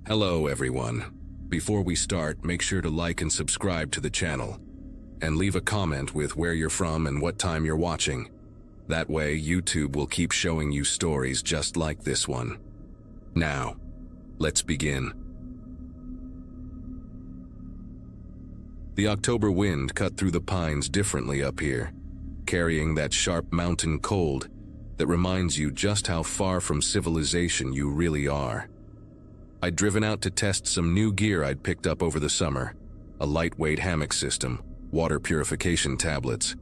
Hello everyone. Before we start, make sure to like and subscribe to the channel. And leave a comment with where you're from and what time you're watching. That way, YouTube will keep showing you stories just like this one. Now, let's begin. The October wind cut through the pines differently up here, carrying that sharp mountain cold that reminds you just how far from civilization you really are. I'd driven out to test some new gear I'd picked up over the summer, a lightweight hammock system, water purification tablets,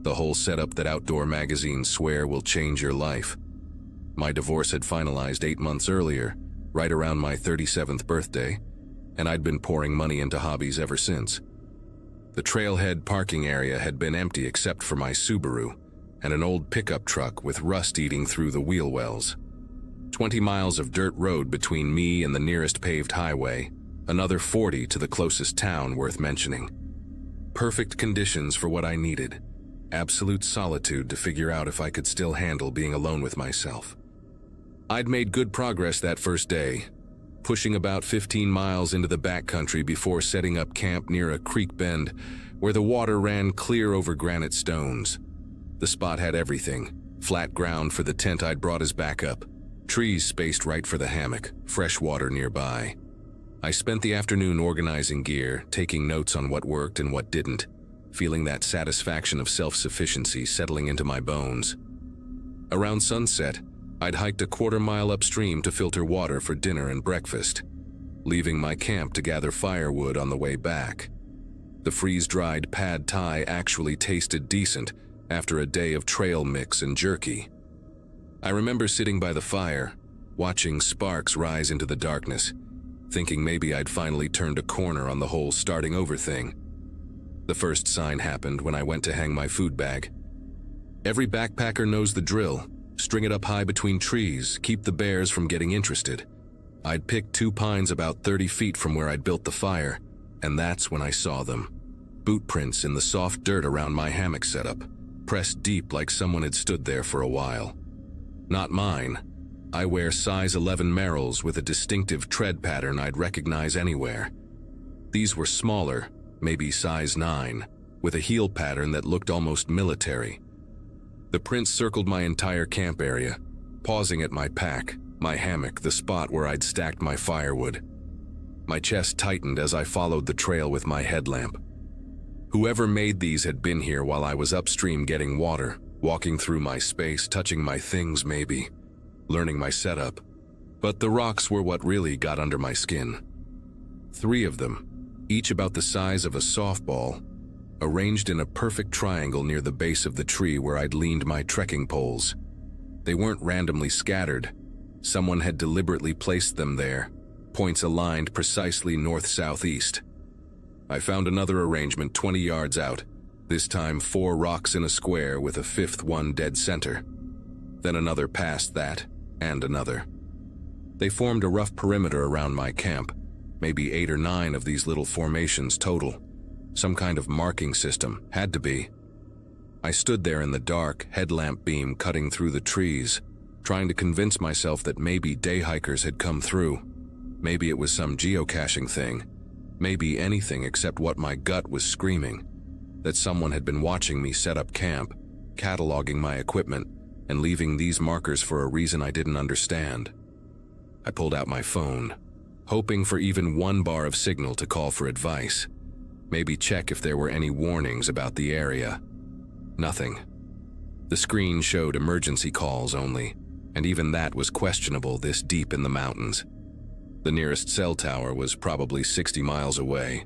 the whole setup that outdoor magazines swear will change your life. My divorce had finalized 8 months earlier, right around my 37th birthday, and I'd been pouring money into hobbies ever since. The trailhead parking area had been empty except for my Subaru and an old pickup truck with rust eating through the wheel wells. 20 miles of dirt road between me and the nearest paved highway, another 40 to the closest town worth mentioning. Perfect conditions for what I needed. Absolute solitude to figure out if I could still handle being alone with myself. I'd made good progress that first day, pushing about 15 miles into the backcountry before setting up camp near a creek bend where the water ran clear over granite stones. The spot had everything: flat ground for the tent I'd brought as backup, trees spaced right for the hammock, fresh water nearby. I spent the afternoon organizing gear, taking notes on what worked and what didn't, feeling that satisfaction of self-sufficiency settling into my bones. Around sunset, I'd hiked a quarter-mile upstream to filter water for dinner and breakfast, leaving my camp to gather firewood on the way back. The freeze-dried pad thai actually tasted decent after a day of trail mix and jerky. I remember sitting by the fire, watching sparks rise into the darkness, thinking maybe I'd finally turned a corner on the whole starting over thing. The first sign happened when I went to hang my food bag. Every backpacker knows the drill: string it up high between trees, keep the bears from getting interested. I'd picked 2 pines about 30 feet from where I'd built the fire, and that's when I saw them. Boot prints in the soft dirt around my hammock setup, pressed deep like someone had stood there for a while. Not mine. I wear size 11 Merrells with a distinctive tread pattern I'd recognize anywhere. These were smaller, maybe size 9, with a heel pattern that looked almost military. The prints circled my entire camp area, pausing at my pack, my hammock, the spot where I'd stacked my firewood. My chest tightened as I followed the trail with my headlamp. Whoever made these had been here while I was upstream getting water, walking through my space, touching my things maybe, learning my setup. But the rocks were what really got under my skin. 3 of them, each about the size of a softball, arranged in a perfect triangle near the base of the tree where I'd leaned my trekking poles. They weren't randomly scattered. Someone had deliberately placed them there, points aligned precisely north-southeast. I found another arrangement 20 yards out, this time 4 rocks in a square with a 5th one dead center. Then another past that, and another. They formed a rough perimeter around my camp, maybe 8 or 9 of these little formations total. Some kind of marking system, had to be. I stood there in the dark, headlamp beam cutting through the trees, trying to convince myself that maybe day hikers had come through. Maybe it was some geocaching thing. Maybe anything except what my gut was screaming. That someone had been watching me set up camp, cataloging my equipment, and leaving these markers for a reason I didn't understand. I pulled out my phone, hoping for even 1 bar of signal to call for advice. Maybe check if there were any warnings about the area. Nothing. The screen showed emergency calls only, and even that was questionable this deep in the mountains. The nearest cell tower was probably 60 miles away.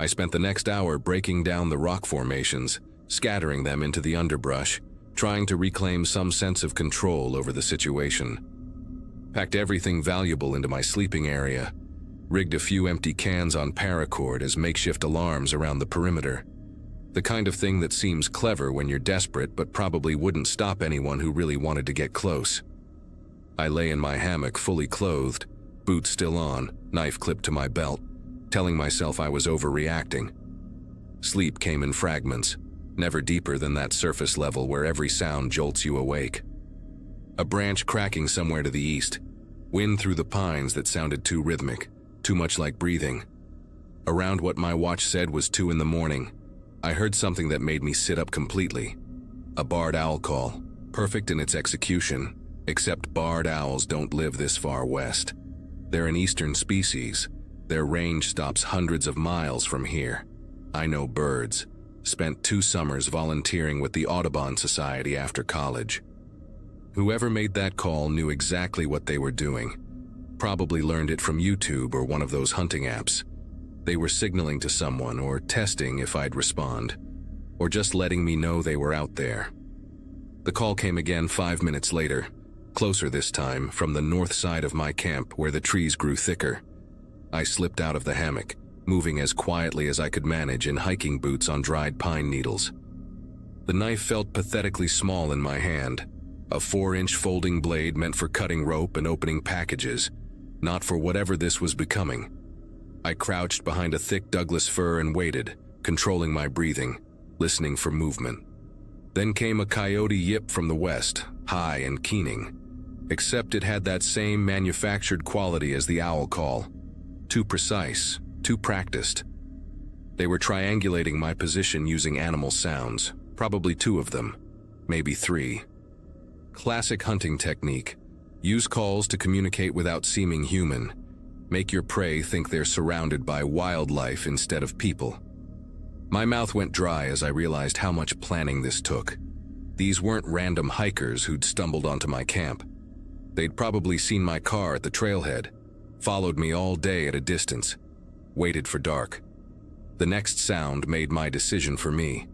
I spent the next hour breaking down the rock formations, scattering them into the underbrush, trying to reclaim some sense of control over the situation. Packed everything valuable into my sleeping area, rigged a few empty cans on paracord as makeshift alarms around the perimeter. The kind of thing that seems clever when you're desperate but probably wouldn't stop anyone who really wanted to get close. I lay in my hammock fully clothed, boots still on, knife clipped to my belt, telling myself I was overreacting. Sleep came in fragments, never deeper than that surface level where every sound jolts you awake. A branch cracking somewhere to the east, wind through the pines that sounded too rhythmic, too much like breathing. Around what my watch said was 2 in the morning, I heard something that made me sit up completely. A barred owl call, perfect in its execution, except barred owls don't live this far west. They're an eastern species. Their range stops hundreds of miles from here. I know birds. Spent 2 summers volunteering with the Audubon Society after college. Whoever made that call knew exactly what they were doing. Probably learned it from YouTube or one of those hunting apps. They were signaling to someone or testing if I'd respond, or just letting me know they were out there. The call came again 5 minutes later, closer this time, from the north side of my camp where the trees grew thicker. I slipped out of the hammock, moving as quietly as I could manage in hiking boots on dried pine needles. The knife felt pathetically small in my hand, a 4-inch folding blade meant for cutting rope and opening packages, not for whatever this was becoming. I crouched behind a thick Douglas fir and waited, controlling my breathing, listening for movement. Then came a coyote yip from the west, high and keening, except it had that same manufactured quality as the owl call. Too precise, too practiced. They were triangulating my position using animal sounds, probably 2 of them, maybe 3. Classic hunting technique. Use calls to communicate without seeming human. Make your prey think they're surrounded by wildlife instead of people. My mouth went dry as I realized how much planning this took. These weren't random hikers who'd stumbled onto my camp. They'd probably seen my car at the trailhead, followed me all day at a distance, waited for dark. The next sound made my decision for me.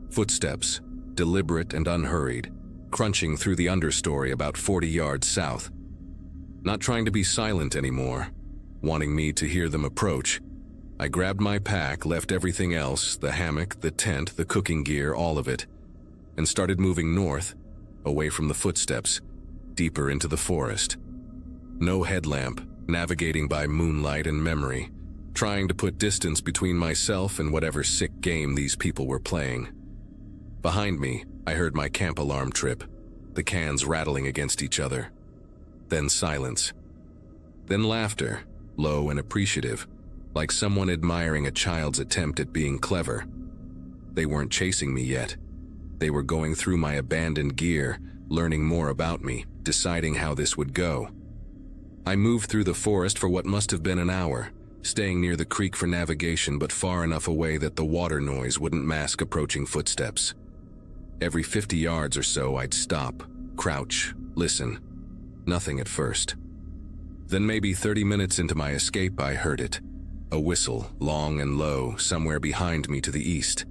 Footsteps, deliberate and unhurried, crunching through the understory about 40 yards south. Not trying to be silent anymore, wanting me to hear them approach, I grabbed my pack, left everything else, the hammock, the tent, the cooking gear, all of it, and started moving north, away from the footsteps, deeper into the forest. No headlamp, navigating by moonlight and memory, trying to put distance between myself and whatever sick game these people were playing. Behind me, I heard my camp alarm trip, the cans rattling against each other. Then silence. Then laughter, low and appreciative, like someone admiring a child's attempt at being clever. They weren't chasing me yet. They were going through my abandoned gear, learning more about me, deciding how this would go. I moved through the forest for what must have been an hour, staying near the creek for navigation but far enough away that the water noise wouldn't mask approaching footsteps. Every 50 yards or so I'd stop, crouch, listen. Nothing at first. Then maybe 30 minutes into my escape I heard it. A whistle, long and low, somewhere behind me to the east.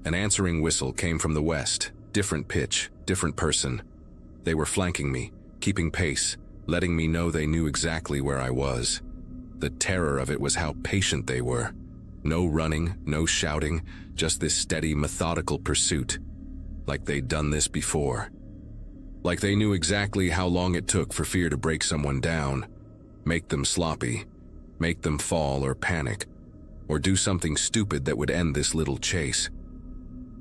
An answering whistle came from the west, different pitch, different person. They were flanking me, keeping pace, letting me know they knew exactly where I was. The terror of it was how patient they were. No running, no shouting, just this steady, methodical pursuit. Like they'd done this before. Like they knew exactly how long it took for fear to break someone down, make them sloppy, make them fall or panic, or do something stupid that would end this little chase.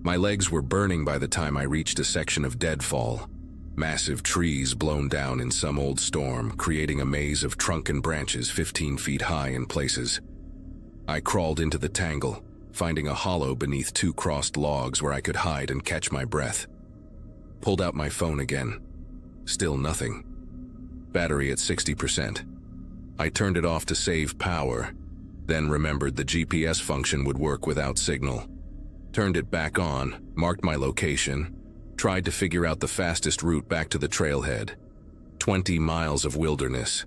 My legs were burning by the time I reached a section of deadfall. Massive trees blown down in some old storm, creating a maze of trunk and branches 15 feet high in places. I crawled into the tangle, finding a hollow beneath 2 crossed logs where I could hide and catch my breath. Pulled out my phone again. Still nothing. Battery at 60%. I turned it off to save power, then remembered the GPS function would work without signal. Turned it back on, marked my location, tried to figure out the fastest route back to the trailhead. 20 miles of wilderness.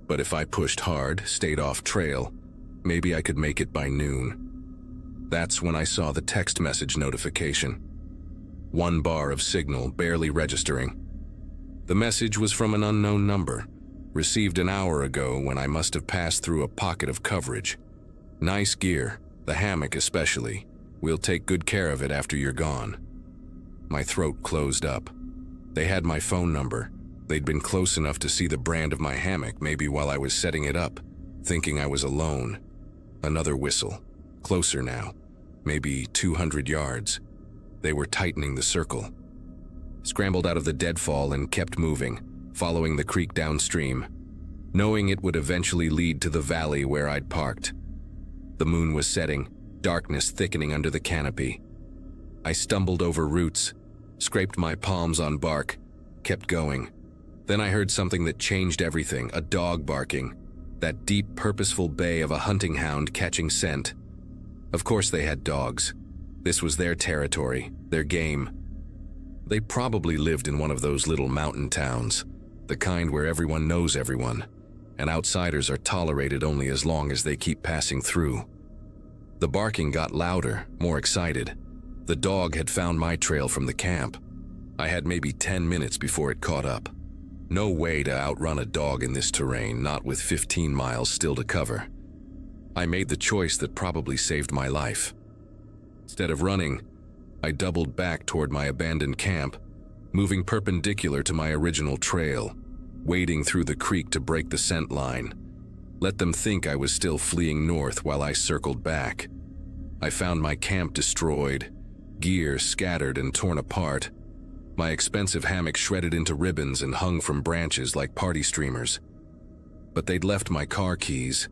But if I pushed hard, stayed off trail, maybe I could make it by noon. That's when I saw the text message notification. 1 bar of signal, barely registering. The message was from an unknown number, received an hour ago when I must have passed through a pocket of coverage. Nice gear, the hammock especially. We'll take good care of it after you're gone. My throat closed up. They had my phone number. They'd been close enough to see the brand of my hammock, maybe while I was setting it up, thinking I was alone. Another whistle. Closer now. Maybe 200 yards. They were tightening the circle. Scrambled out of the deadfall and kept moving, following the creek downstream. knowing it would eventually lead to the valley where I'd parked. The moon was setting, darkness thickening under the canopy. I stumbled over roots, scraped my palms on bark, kept going. Then I heard something that changed everything, a dog barking, that deep, purposeful bay of a hunting hound catching scent. Of course they had dogs. This was their territory, their game. They probably lived in one of those little mountain towns, the kind where everyone knows everyone, and outsiders are tolerated only as long as they keep passing through. The barking got louder, more excited. The dog had found my trail from the camp. I had maybe 10 minutes before it caught up. No way to outrun a dog in this terrain, not with 15 miles still to cover. I made the choice that probably saved my life. Instead of running, I doubled back toward my abandoned camp, moving perpendicular to my original trail, wading through the creek to break the scent line. Let them think I was still fleeing north while I circled back. I found my camp destroyed, gear scattered and torn apart, my expensive hammock shredded into ribbons and hung from branches like party streamers. But they'd left my car keys.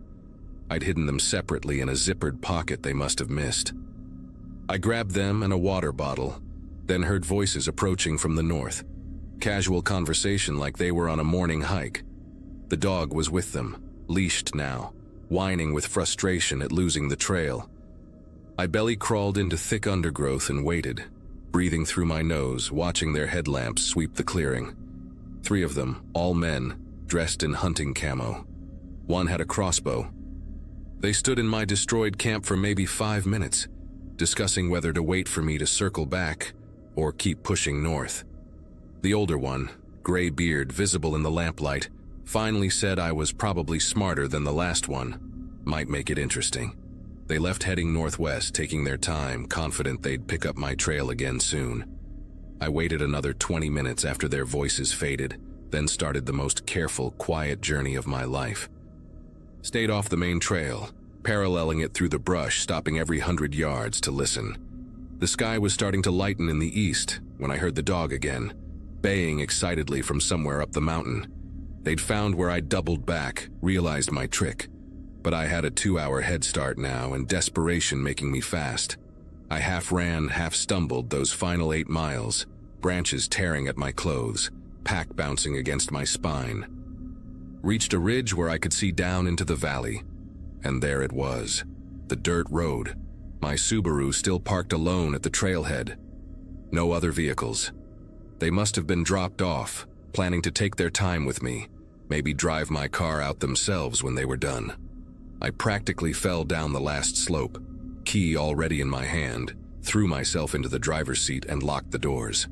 I'd hidden them separately in a zippered pocket they must have missed. I grabbed them and a water bottle, then heard voices approaching from the north. Casual conversation like they were on a morning hike. The dog was with them, leashed now, whining with frustration at losing the trail. I belly crawled into thick undergrowth and waited, breathing through my nose, watching their headlamps sweep the clearing. 3 of them, all men, dressed in hunting camo. One had a crossbow. They stood in my destroyed camp for maybe 5 minutes, discussing whether to wait for me to circle back or keep pushing north. The older one, gray beard visible in the lamplight, finally said I was probably smarter than the last one. Might make it interesting. They left heading northwest, taking their time, confident they'd pick up my trail again soon. I waited another 20 minutes after their voices faded, then started the most careful, quiet journey of my life. Stayed off the main trail, paralleling it through the brush, stopping every 100 yards to listen. The sky was starting to lighten in the east when I heard the dog again, baying excitedly from somewhere up the mountain. They'd found where I'd doubled back, realized my trick. But I had a 2-hour head start now, and desperation making me fast. I half ran, half stumbled those final 8 miles, branches tearing at my clothes, pack bouncing against my spine. Reached a ridge where I could see down into the valley, and there it was, the dirt road, my Subaru still parked alone at the trailhead. No other vehicles. They must have been dropped off, planning to take their time with me, maybe drive my car out themselves when they were done. I practically fell down the last slope, key already in my hand, threw myself into the driver's seat and locked the doors.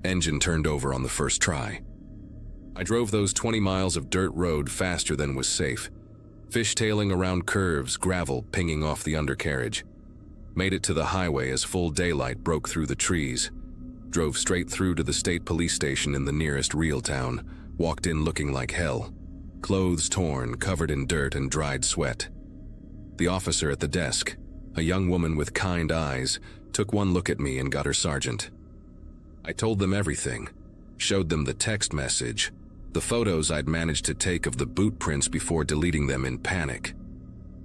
Engine turned over on the first try. I drove those 20 miles of dirt road faster than was safe, fishtailing around curves, gravel pinging off the undercarriage. Made it to the highway as full daylight broke through the trees. Drove straight through to the state police station in the nearest real town, walked in looking like hell. Clothes torn, covered in dirt and dried sweat. The officer at the desk, a young woman with kind eyes, took one look at me and got her sergeant. I told them everything, showed them the text message, the photos I'd managed to take of the boot prints before deleting them in panic.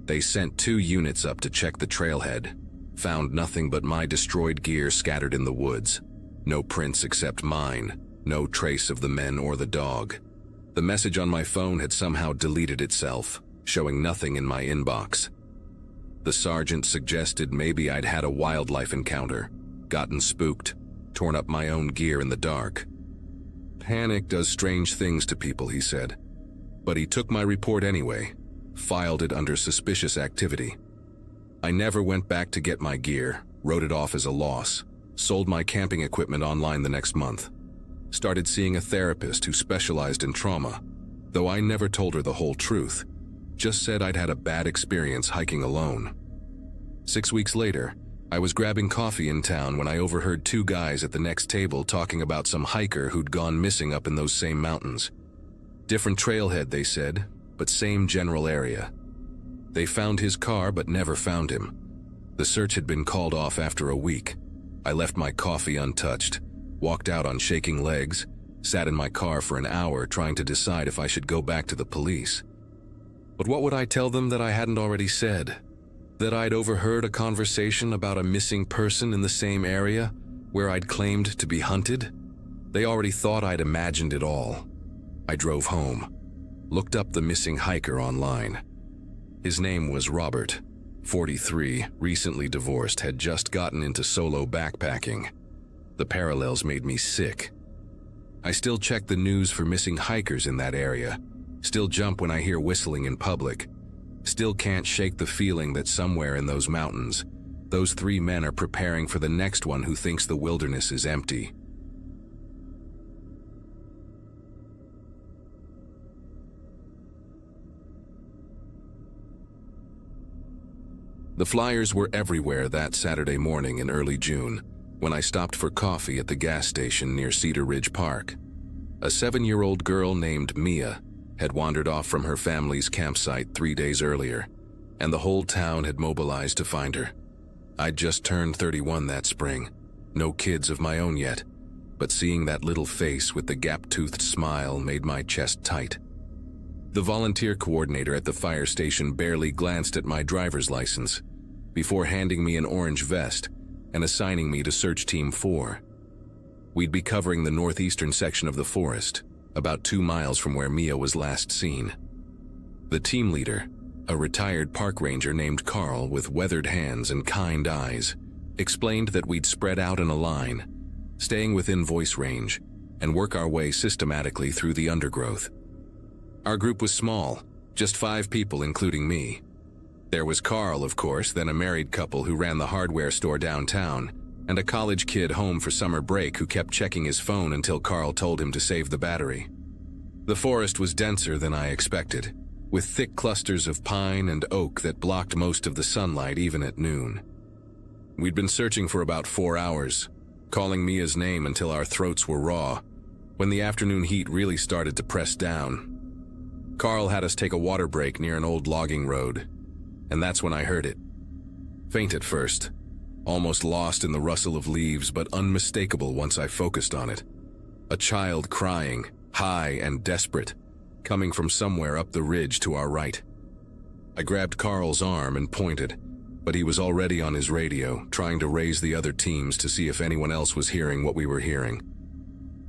They sent 2 units up to check the trailhead, found nothing but my destroyed gear scattered in the woods. No prints except mine, no trace of the men or the dog. The message on my phone had somehow deleted itself, showing nothing in my inbox. The sergeant suggested maybe I'd had a wildlife encounter, gotten spooked, torn up my own gear in the dark. Panic does strange things to people, he said. But he took my report anyway, filed it under suspicious activity. I never went back to get my gear, wrote it off as a loss, sold my camping equipment online the next month. Started seeing a therapist who specialized in trauma, though I never told her the whole truth, just said I'd had a bad experience hiking alone. 6 weeks later, I was grabbing coffee in town when I overheard 2 guys at the next table talking about some hiker who'd gone missing up in those same mountains. Different trailhead, they said, but same general area. They found his car but never found him. The search had been called off after a week. I left my coffee untouched, walked out on shaking legs, Sat in my car for an hour trying to decide if I should go back to the police. But what would I tell them that I hadn't already said? That I'd overheard a conversation about a missing person in the same area where I'd claimed to be hunted? They already thought I'd imagined it all. I drove home, looked up the missing hiker online. His name was Robert, 43, recently divorced, had just gotten into solo backpacking. The parallels made me sick. I still check the news for missing hikers in that area, still jump when I hear whistling in public, still can't shake the feeling that somewhere in those mountains, those 3 men are preparing for the next one who thinks the wilderness is empty. The flyers were everywhere that Saturday morning in early June, when I stopped for coffee at the gas station near Cedar Ridge Park. A 7-year-old girl named Mia had wandered off from her family's campsite 3 days earlier, and the whole town had mobilized to find her. I'd just turned 31 that spring, no kids of my own yet, but seeing that little face with the gap-toothed smile made my chest tight. The volunteer coordinator at the fire station barely glanced at my driver's license before handing me an orange vest and assigning me to Search Team 4. We'd be covering the northeastern section of the forest, about 2 miles from where Mia was last seen. The team leader, a retired park ranger named Carl with weathered hands and kind eyes, explained that we'd spread out in a line, staying within voice range, and work our way systematically through the undergrowth. Our group was small, just 5 people including me. There was Carl, of course, then a married couple who ran the hardware store downtown, and a college kid home for summer break who kept checking his phone until Carl told him to save the battery. The forest was denser than I expected, with thick clusters of pine and oak that blocked most of the sunlight even at noon. We'd been searching for about 4 hours, calling Mia's name until our throats were raw, when the afternoon heat really started to press down. Carl had us take a water break near an old logging road, and that's when I heard it. Faint at first, almost lost in the rustle of leaves, but unmistakable once I focused on it. A child crying, high and desperate, coming from somewhere up the ridge to our right. I grabbed Carl's arm and pointed, but he was already on his radio, trying to raise the other teams to see if anyone else was hearing what we were hearing.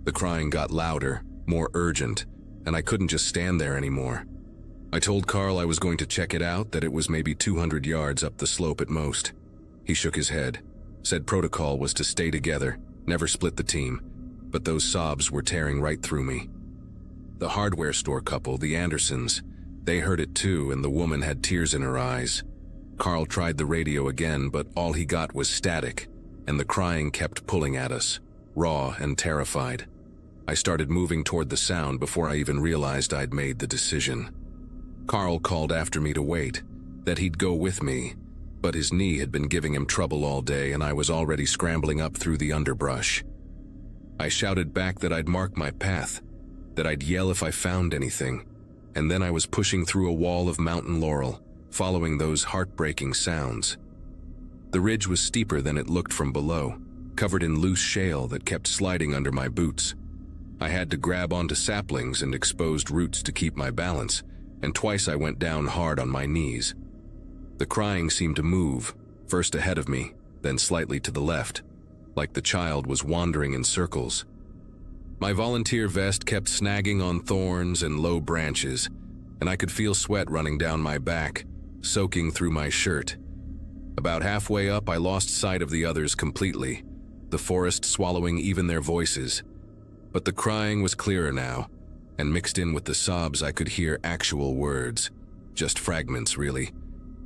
The crying got louder, more urgent, and I couldn't just stand there anymore. I told Carl I was going to check it out, that it was maybe 200 yards up the slope at most. He shook his head, said protocol was to stay together, never split the team, but those sobs were tearing right through me. The hardware store couple, the Andersons, they heard it too, and the woman had tears in her eyes. Carl tried the radio again, but all he got was static, and the crying kept pulling at us, raw and terrified. I started moving toward the sound before I even realized I'd made the decision. Carl called after me to wait, that he'd go with me, but his knee had been giving him trouble all day and I was already scrambling up through the underbrush. I shouted back that I'd mark my path, that I'd yell if I found anything, and then I was pushing through a wall of mountain laurel, following those heartbreaking sounds. The ridge was steeper than it looked from below, covered in loose shale that kept sliding under my boots. I had to grab onto saplings and exposed roots to keep my balance, and twice I went down hard on my knees. The crying seemed to move, first ahead of me, then slightly to the left, like the child was wandering in circles. My volunteer vest kept snagging on thorns and low branches, and I could feel sweat running down my back, soaking through my shirt. About halfway up, I lost sight of the others completely, the forest swallowing even their voices. But the crying was clearer now, and mixed in with the sobs I could hear actual words, just fragments really,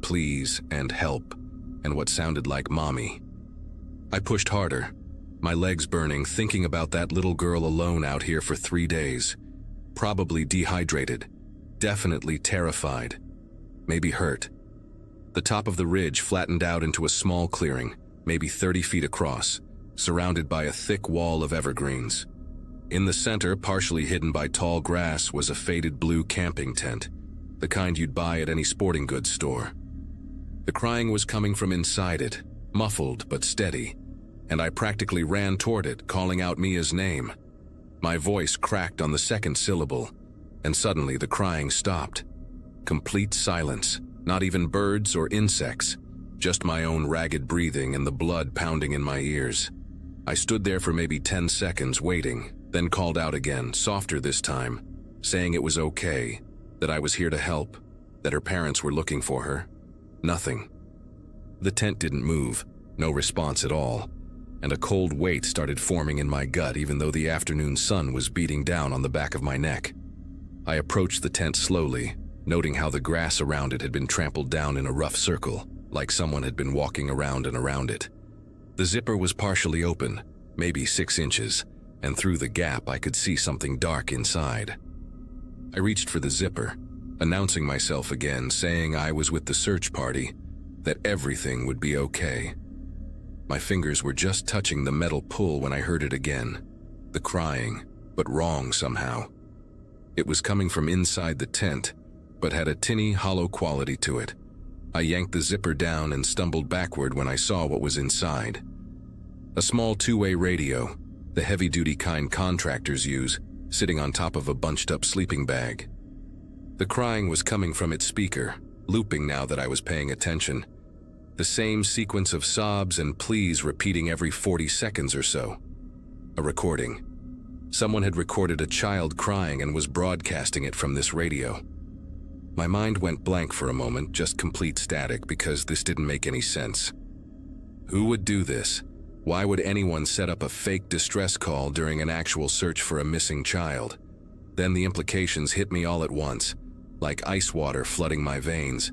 please and help, and what sounded like mommy. I pushed harder, my legs burning, thinking about that little girl alone out here for 3 days, probably dehydrated, definitely terrified, maybe hurt. The top of the ridge flattened out into a small clearing, maybe 30 feet across, surrounded by a thick wall of evergreens. In the center, partially hidden by tall grass, was a faded blue camping tent, the kind you'd buy at any sporting goods store. The crying was coming from inside it, muffled but steady, and I practically ran toward it, calling out Mia's name. My voice cracked on the second syllable, and suddenly the crying stopped. Complete silence, not even birds or insects, just my own ragged breathing and the blood pounding in my ears. I stood there for maybe 10 seconds waiting, then called out again, softer this time, saying it was okay, that I was here to help, that her parents were looking for her. Nothing. The tent didn't move, no response at all, and a cold weight started forming in my gut even though the afternoon sun was beating down on the back of my neck. I approached the tent slowly, noting how the grass around it had been trampled down in a rough circle, like someone had been walking around and around it. The zipper was partially open, maybe 6 inches, and through the gap I could see something dark inside. I reached for the zipper, announcing myself again, saying I was with the search party, that everything would be okay. My fingers were just touching the metal pull when I heard it again, the crying, but wrong somehow. It was coming from inside the tent, but had a tinny, hollow quality to it. I yanked the zipper down and stumbled backward when I saw what was inside. A small 2-way radio, the heavy-duty kind contractors use, sitting on top of a bunched-up sleeping bag. The crying was coming from its speaker, looping now that I was paying attention. The same sequence of sobs and pleas repeating every 40 seconds or so. A recording. Someone had recorded a child crying and was broadcasting it from this radio. My mind went blank for a moment, just complete static, because this didn't make any sense. Who would do this? Why would anyone set up a fake distress call during an actual search for a missing child? Then the implications hit me all at once, like ice water flooding my veins.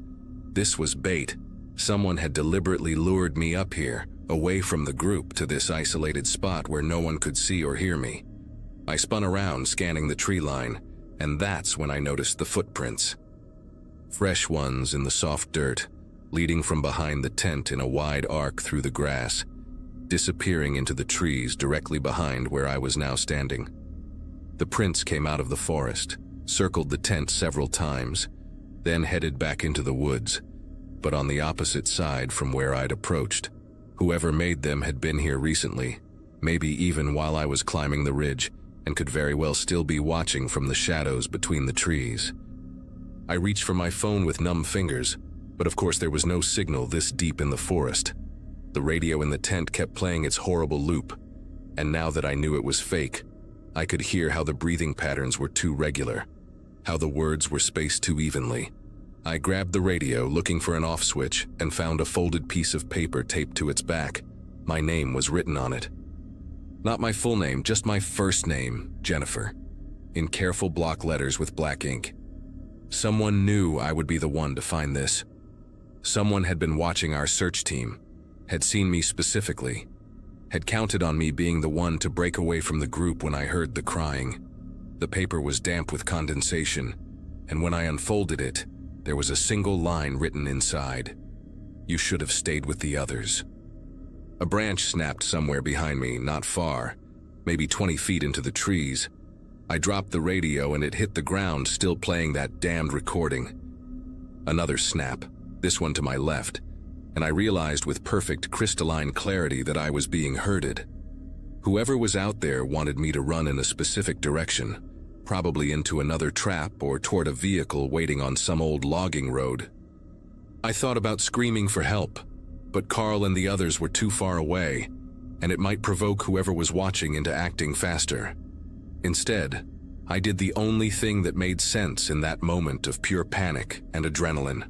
This was bait. Someone had deliberately lured me up here, away from the group, to this isolated spot where no one could see or hear me. I spun around, scanning the tree line, and that's when I noticed the footprints. Fresh ones in the soft dirt, leading from behind the tent in a wide arc through the grass, disappearing into the trees directly behind where I was now standing. The prints came out of the forest, circled the tent several times, then headed back into the woods, but on the opposite side from where I'd approached. Whoever made them had been here recently, maybe even while I was climbing the ridge, and could very well still be watching from the shadows between the trees. I reached for my phone with numb fingers, but of course there was no signal this deep in the forest. The radio in the tent kept playing its horrible loop, and now that I knew it was fake, I could hear how the breathing patterns were too regular, how the words were spaced too evenly. I grabbed the radio, looking for an off switch, and found a folded piece of paper taped to its back. My name was written on it. Not my full name, just my first name, Jennifer, in careful block letters with black ink. Someone knew I would be the one to find this. Someone had been watching our search team, had seen me specifically, had counted on me being the one to break away from the group when I heard the crying. The paper was damp with condensation, and when I unfolded it, there was a single line written inside. You should have stayed with the others. A branch snapped somewhere behind me, not far, maybe 20 feet into the trees. I dropped the radio and it hit the ground, still playing that damned recording. Another snap, this one to my left, and I realized with perfect crystalline clarity that I was being herded. Whoever was out there wanted me to run in a specific direction, probably into another trap or toward a vehicle waiting on some old logging road. I thought about screaming for help, but Carl and the others were too far away, and it might provoke whoever was watching into acting faster. Instead, I did the only thing that made sense in that moment of pure panic and adrenaline.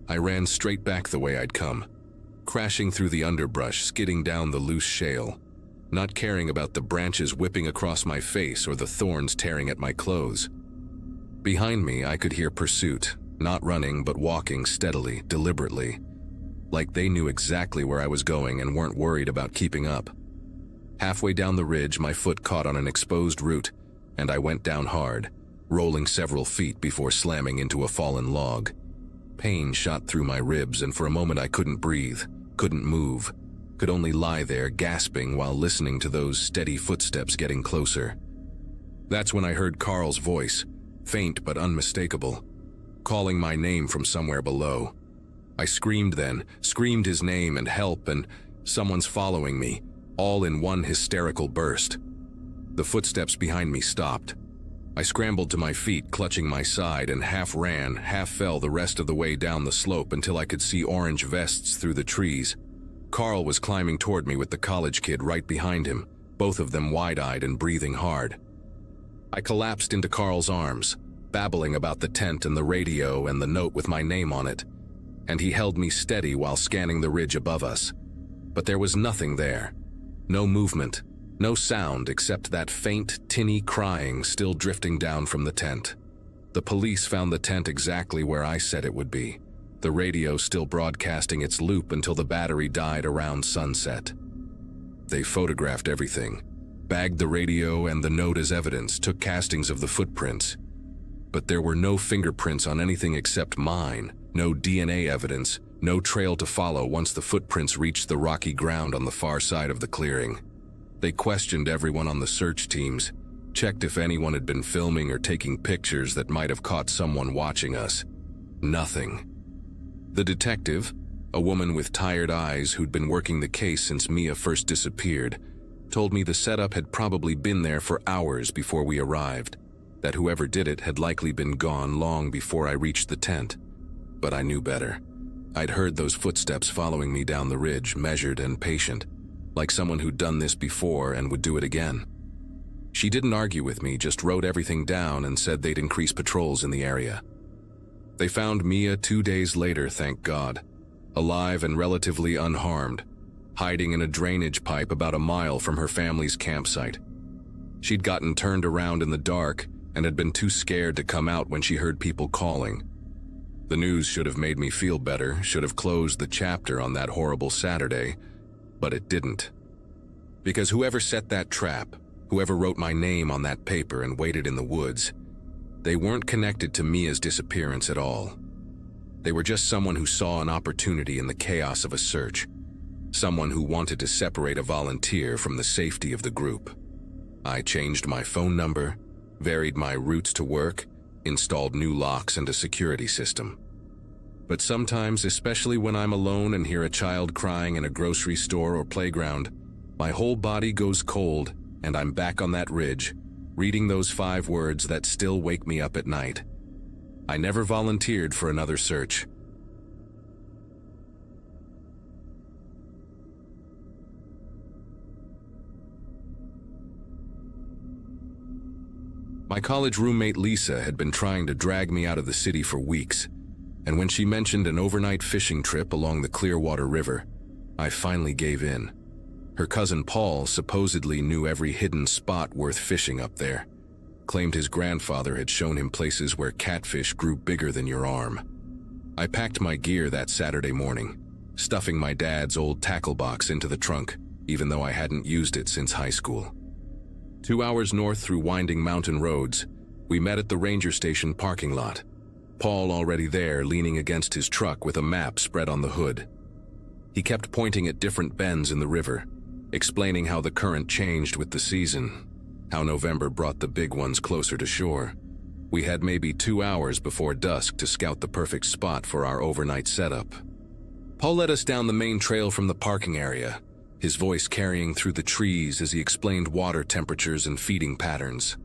I ran straight back the way I'd come, crashing through the underbrush, skidding down the loose shale, not caring about the branches whipping across my face or the thorns tearing at my clothes. Behind me, I could hear pursuit, not running but walking steadily, deliberately, like they knew exactly where I was going and weren't worried about keeping up. Halfway down the ridge, my foot caught on an exposed root, and I went down hard, rolling several feet before slamming into a fallen log. Pain shot through my ribs, and for a moment I couldn't breathe, couldn't move, could only lie there gasping while listening to those steady footsteps getting closer. That's when I heard Carl's voice, faint but unmistakable, calling my name from somewhere below. I screamed then, screamed his name and help, and someone's following me, all in one hysterical burst. The footsteps behind me stopped. I scrambled to my feet, clutching my side, and half ran, half fell the rest of the way down the slope until I could see orange vests through the trees. Carl was climbing toward me with the college kid right behind him, both of them wide-eyed and breathing hard. I collapsed into Carl's arms, babbling about the tent and the radio and the note with my name on it, and he held me steady while scanning the ridge above us. But there was nothing there. No movement, no sound except that faint, tinny crying still drifting down from the tent. The police found the tent exactly where I said it would be, the radio still broadcasting its loop until the battery died around sunset. They photographed everything, bagged the radio and the note as evidence, took castings of the footprints. But there were no fingerprints on anything except mine, no DNA evidence, no trail to follow once the footprints reached the rocky ground on the far side of the clearing. They questioned everyone on the search teams, checked if anyone had been filming or taking pictures that might have caught someone watching us. Nothing. The detective, a woman with tired eyes who'd been working the case since Mia first disappeared, told me the setup had probably been there for hours before we arrived, that whoever did it had likely been gone long before I reached the tent. But I knew better. I'd heard those footsteps following me down the ridge, measured and patient, like someone who'd done this before and would do it again. She didn't argue with me, just wrote everything down and said they'd increase patrols in the area. They found Mia 2 days later, thank God, alive and relatively unharmed, hiding in a drainage pipe about a mile from her family's campsite. She'd gotten turned around in the dark and had been too scared to come out when she heard people calling. The news should have made me feel better, should have closed the chapter on that horrible Saturday, but it didn't. Because whoever set that trap, whoever wrote my name on that paper and waited in the woods, they weren't connected to Mia's disappearance at all. They were just someone who saw an opportunity in the chaos of a search, someone who wanted to separate a volunteer from the safety of the group. I changed my phone number, varied my routes to work, installed new locks and a security system. But sometimes, especially when I'm alone and hear a child crying in a grocery store or playground, my whole body goes cold and I'm back on that ridge, reading those 5 words that still wake me up at night. I never volunteered for another search. My college roommate Lisa had been trying to drag me out of the city for weeks, and when she mentioned an overnight fishing trip along the Clearwater River, I finally gave in. Her cousin Paul supposedly knew every hidden spot worth fishing up there, claimed his grandfather had shown him places where catfish grew bigger than your arm. I packed my gear that Saturday morning, stuffing my dad's old tackle box into the trunk, even though I hadn't used it since high school. 2 hours north through winding mountain roads, we met at the ranger station parking lot. Paul already there, leaning against his truck with a map spread on the hood. He kept pointing at different bends in the river, explaining how the current changed with the season, how November brought the big ones closer to shore. We had maybe 2 hours before dusk to scout the perfect spot for our overnight setup. Paul led us down the main trail from the parking area, his voice carrying through the trees as he explained water temperatures and feeding patterns.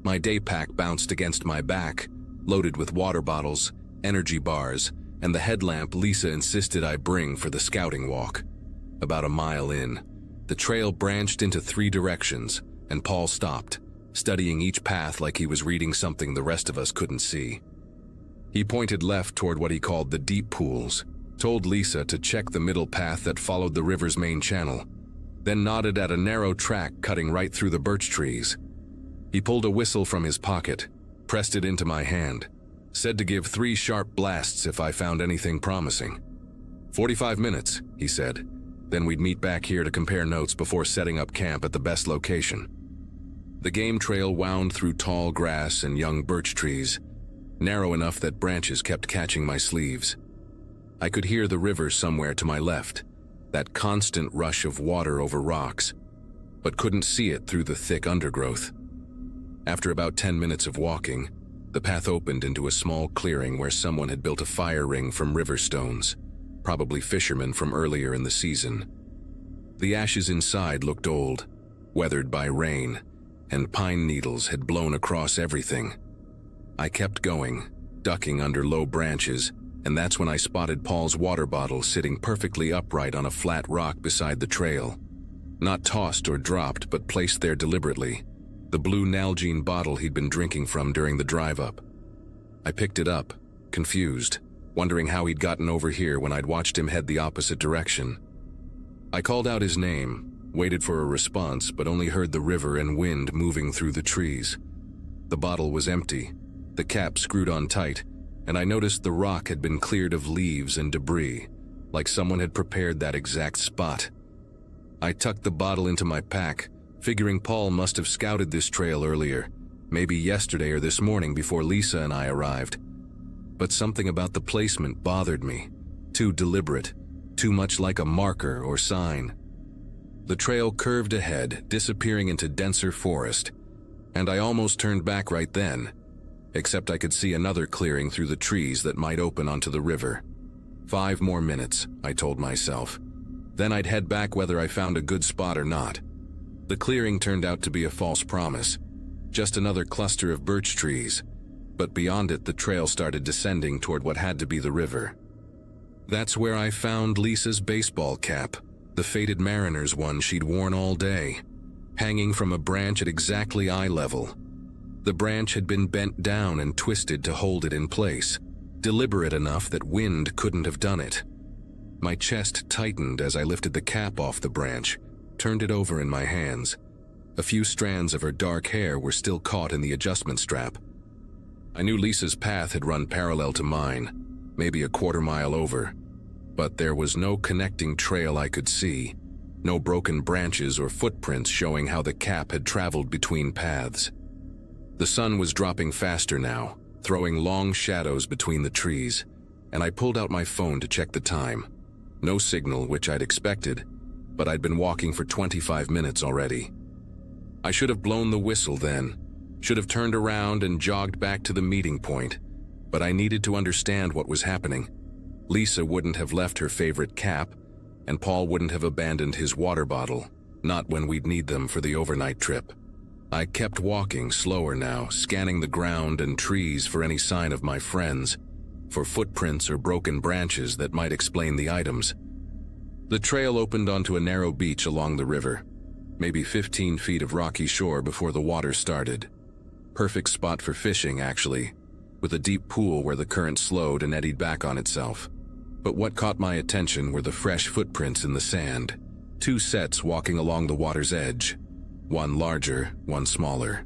My day pack bounced against my back, loaded with water bottles, energy bars, and the headlamp Lisa insisted I bring for the scouting walk. About a mile in, the trail branched into 3 directions, and Paul stopped, studying each path like he was reading something the rest of us couldn't see. He pointed left toward what he called the deep pools, told Lisa to check the middle path that followed the river's main channel, then nodded at a narrow track cutting right through the birch trees. He pulled a whistle from his pocket, pressed it into my hand, said to give 3 sharp blasts if I found anything promising. 45 minutes, he said. Then we'd meet back here to compare notes before setting up camp at the best location. The game trail wound through tall grass and young birch trees, narrow enough that branches kept catching my sleeves. I could hear the river somewhere to my left, that constant rush of water over rocks, but couldn't see it through the thick undergrowth. After about 10 minutes of walking, the path opened into a small clearing where someone had built a fire ring from river stones, probably fishermen from earlier in the season. The ashes inside looked old, weathered by rain, and pine needles had blown across everything. I kept going, ducking under low branches, and that's when I spotted Paul's water bottle sitting perfectly upright on a flat rock beside the trail. Not tossed or dropped, but placed there deliberately, the blue Nalgene bottle he'd been drinking from during the drive-up. I picked it up, confused, wondering how he'd gotten over here when I'd watched him head the opposite direction. I called out his name, waited for a response, but only heard the river and wind moving through the trees. The bottle was empty, the cap screwed on tight, and I noticed the rock had been cleared of leaves and debris, like someone had prepared that exact spot. I tucked the bottle into my pack, figuring Paul must have scouted this trail earlier, maybe yesterday or this morning before Lisa and I arrived. But something about the placement bothered me, too deliberate, too much like a marker or sign. The trail curved ahead, disappearing into denser forest, and I almost turned back right then, except I could see another clearing through the trees that might open onto the river. 5 more minutes, I told myself. Then I'd head back whether I found a good spot or not. The clearing turned out to be a false promise, just another cluster of birch trees, but beyond it the trail started descending toward what had to be the river. That's where I found Lisa's baseball cap, the faded mariner's one she'd worn all day, hanging from a branch at exactly eye level. The branch had been bent down and twisted to hold it in place, deliberate enough that wind couldn't have done it. My chest tightened as I lifted the cap off the branch, turned it over in my hands. A few strands of her dark hair were still caught in the adjustment strap. I knew Lisa's path had run parallel to mine, maybe a quarter mile over, but there was no connecting trail I could see, no broken branches or footprints showing how the cap had traveled between paths. The sun was dropping faster now, throwing long shadows between the trees, and I pulled out my phone to check the time. No signal, which I'd expected, but I'd been walking for 25 minutes already. I should have blown the whistle then, should have turned around and jogged back to the meeting point, but I needed to understand what was happening. Lisa wouldn't have left her favorite cap, and Paul wouldn't have abandoned his water bottle, not when we'd need them for the overnight trip. I kept walking, slower now, scanning the ground and trees for any sign of my friends, for footprints or broken branches that might explain the items. The trail opened onto a narrow beach along the river, maybe 15 feet of rocky shore before the water started. Perfect spot for fishing, actually, with a deep pool where the current slowed and eddied back on itself. But what caught my attention were the fresh footprints in the sand, 2 sets walking along the water's edge, one larger, one smaller.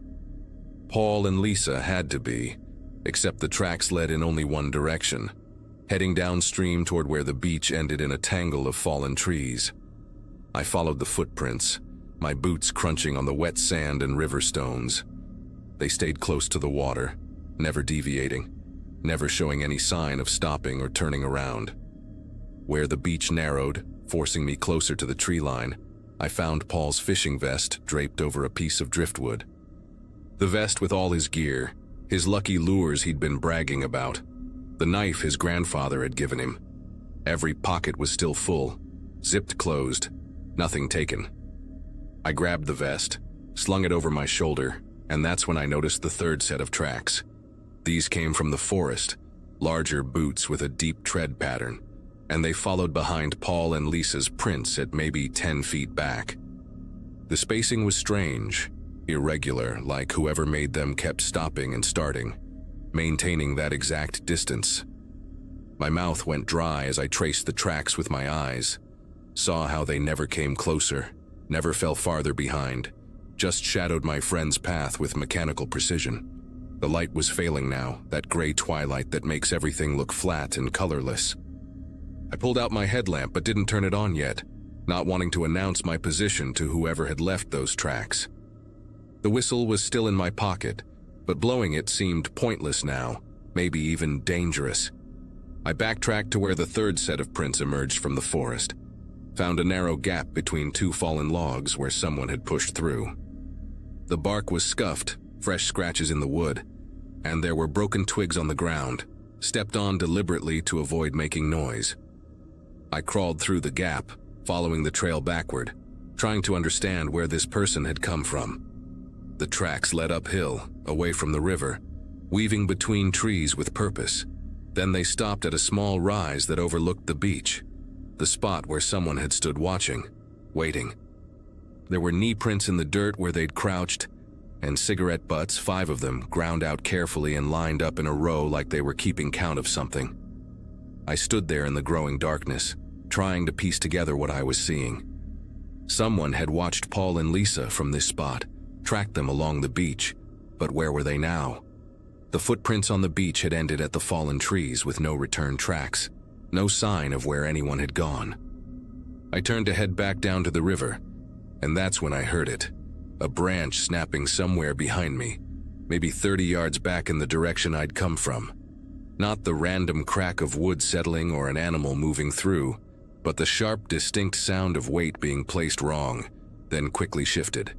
Paul and Lisa had to be, except the tracks led in only one direction, heading downstream toward where the beach ended in a tangle of fallen trees. I followed the footprints, my boots crunching on the wet sand and river stones. They stayed close to the water, never deviating, never showing any sign of stopping or turning around. Where the beach narrowed, forcing me closer to the tree line, I found Paul's fishing vest draped over a piece of driftwood. The vest with all his gear, his lucky lures he'd been bragging about, the knife his grandfather had given him. Every pocket was still full, zipped closed, nothing taken. I grabbed the vest, slung it over my shoulder, and that's when I noticed the 3rd set of tracks. These came from the forest, larger boots with a deep tread pattern, and they followed behind Paul and Lisa's prints at maybe 10 feet back. The spacing was strange, irregular, like whoever made them kept stopping and starting, maintaining that exact distance. My mouth went dry as I traced the tracks with my eyes, saw how they never came closer, never fell farther behind, just shadowed my friend's path with mechanical precision. The light was failing now, that gray twilight that makes everything look flat and colorless. I pulled out my headlamp but didn't turn it on yet, not wanting to announce my position to whoever had left those tracks. The whistle was still in my pocket, but blowing it seemed pointless now, maybe even dangerous. I backtracked to where the 3rd set of prints emerged from the forest, found a narrow gap between 2 fallen logs where someone had pushed through. The bark was scuffed, fresh scratches in the wood, and there were broken twigs on the ground, stepped on deliberately to avoid making noise. I crawled through the gap, following the trail backward, trying to understand where this person had come from. The tracks led uphill, away from the river, weaving between trees with purpose. Then they stopped at a small rise that overlooked the beach, the spot where someone had stood watching, waiting. There were knee prints in the dirt where they'd crouched, and cigarette butts, 5 of them, ground out carefully and lined up in a row like they were keeping count of something. I stood there in the growing darkness, trying to piece together what I was seeing. Someone had watched Paul and Lisa from this spot, tracked them along the beach, but where were they now? The footprints on the beach had ended at the fallen trees with no return tracks, no sign of where anyone had gone. I turned to head back down to the river, and that's when I heard it, a branch snapping somewhere behind me, maybe 30 yards back in the direction I'd come from. Not the random crack of wood settling or an animal moving through, but the sharp, distinct sound of weight being placed wrong, then quickly shifted.